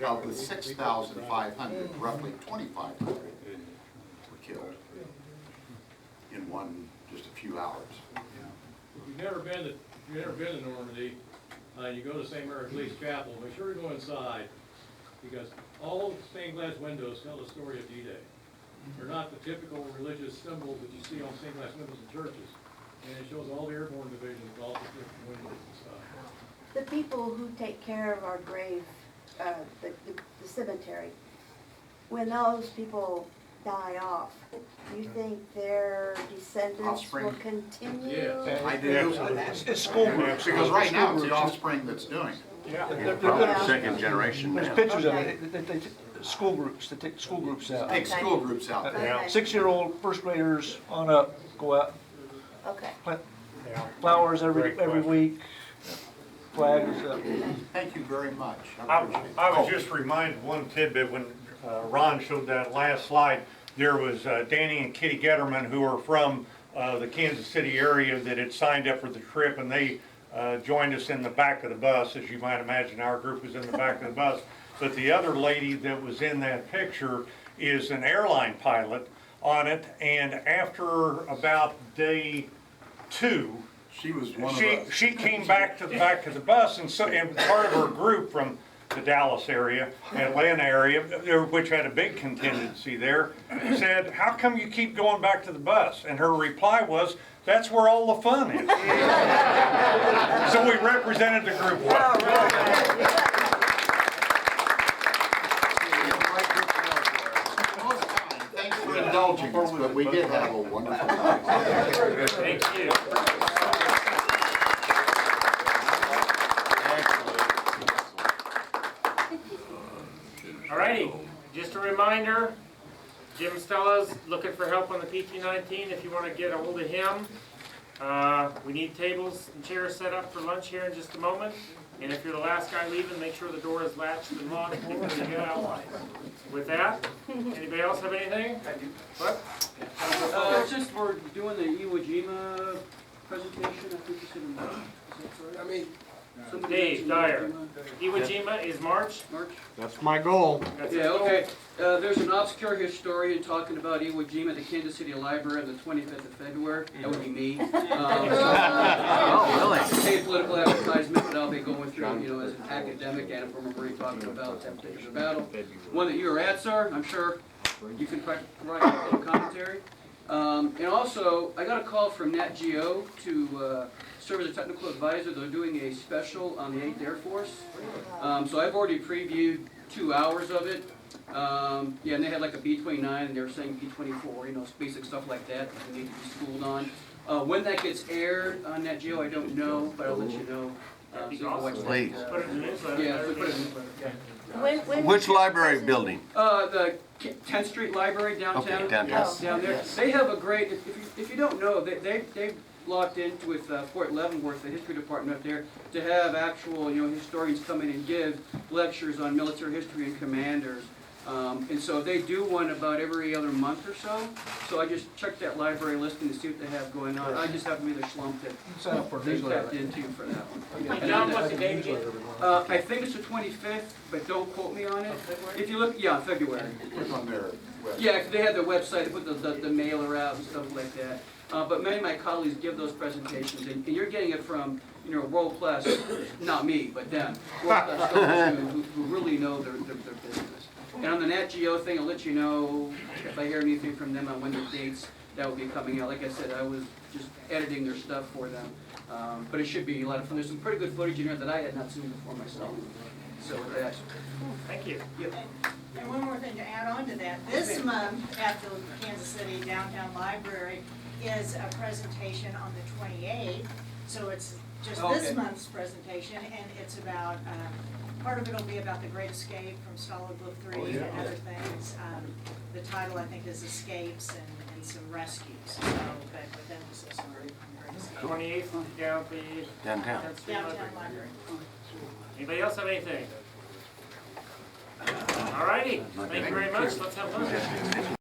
Of the 6,500, roughly 2,500 were killed in just a few hours. If you've never been to Normandy, you go to St. Mary's Lee's Chapel, make sure you go inside, because all the stained glass windows tell the story of D-Day. They're not the typical religious symbols that you see on stained glass windows in churches. And it shows all the airborne divisions, all the different windows and stuff. The people who take care of our grave, the cemetery, when those people die off, do you think their descendants Offspring? will continue? Yes. I do. It's school groups. Because right now, it's the offspring that's doing it. Yeah. Probably second generation There's now. pictures of Okay. it, they school groups, they take school groups out. Take school groups out there. Okay. 6-year-old, first graders on up, go out, Okay. plant Yeah. flowers every Great question. week, flags up. Thank you very much. I I appreciate it. I was just reminded one tidbit when Ron showed that last slide. There was Danny and Kitty Getterman, who are from the Kansas City area, that had signed up for the trip, and they joined us in the back of the bus. As you might imagine, our group was in the back of the bus. But the other lady that was in that picture is an airline pilot on it, and after about day 2, She was one of us. she came back to the back of the bus, and part of her group from the Dallas area, Atlanta area, which had a big contingency there, said, "How come you keep going back to the bus?" And her reply was, "That's where all the fun is." So we represented the group well. Thanks for indulging us, but we did have a wonderful time. Thank you. Alrighty, just a reminder, Jim Stella's looking for help on the PT-19 if you want to get a hold of him. We need tables and chairs set up for lunch here in just a moment. And if you're the last guy leaving, make sure the door is latched and locked before you get out. With that, anybody else have anything? What? Since we're doing the Iwo Jima presentation, I think you said in March, is that correct? Dave Dyer. Iwo Jima is March? That's my goal. Yeah, okay. There's an obscure historian talking about Iwo Jima at the Kansas City Library on the 25th of February. That would be me. Oh, really? Paid political advertisement that I'll be going through, you know, as an academic and a former Marine talking about that particular battle. One that you were at, sir, I'm sure you can provide a commentary. And also, I got a call from Nat Geo to serve as a technical advisor. They're doing a special on the 8th Air Force. So I've already previewed 2 hours of it. Yeah, and they had like a B-29 and they were saying B-24, you know, basic stuff like that you need to be schooled on. When that gets aired on Nat Geo, I don't know, but I'll let you know. So you can watch that, Please. Put it in the newsletter. Yeah, put it in the newsletter. When Which library building? The 10th Street Library downtown. Okay, downtown. Down there. They have a great, if you don't know, they've locked in with Fort Leavenworth, the history department up there, to have actual, you know, historians come in and give lectures on military history and commanders. And so they do one about every other month or so. So I just checked that library listing to see what they have going on. I just happen to be the schlump that they tapped into for that one. Hey, John, what's the date again? I think it's the 25th, but don't quote me on it. If you look, yeah, February. Click on their website. Yeah, they have their website, they put the mailer out and stuff like that. But many of my colleagues give those presentations, and you're getting it from, you know, world-class, not me, but them, world-class scholars who really know their business. And on the Nat Geo thing, I'll let you know if I hear anything from them on when the dates that will be coming out. Like I said, I was just editing their stuff for them. But it should be a lot of fun. There's some pretty good footage in here that I had not seen before myself. So with that. Thank you. Yep. And one more thing to add on to that. This month at the Kansas City Downtown Library is a presentation on the 28th. So it's just this month's presentation, and it's about, part of it will be about the Great Escape from Stalag Book 3 and other things. The title, I think, is Escapes and some Rescues, so, but with emphasis on Great Escape. 28th down the Downtown. 10th Street Downtown Library. Library. Anybody else have anything? All righty, thank you very much. Let's have lunch.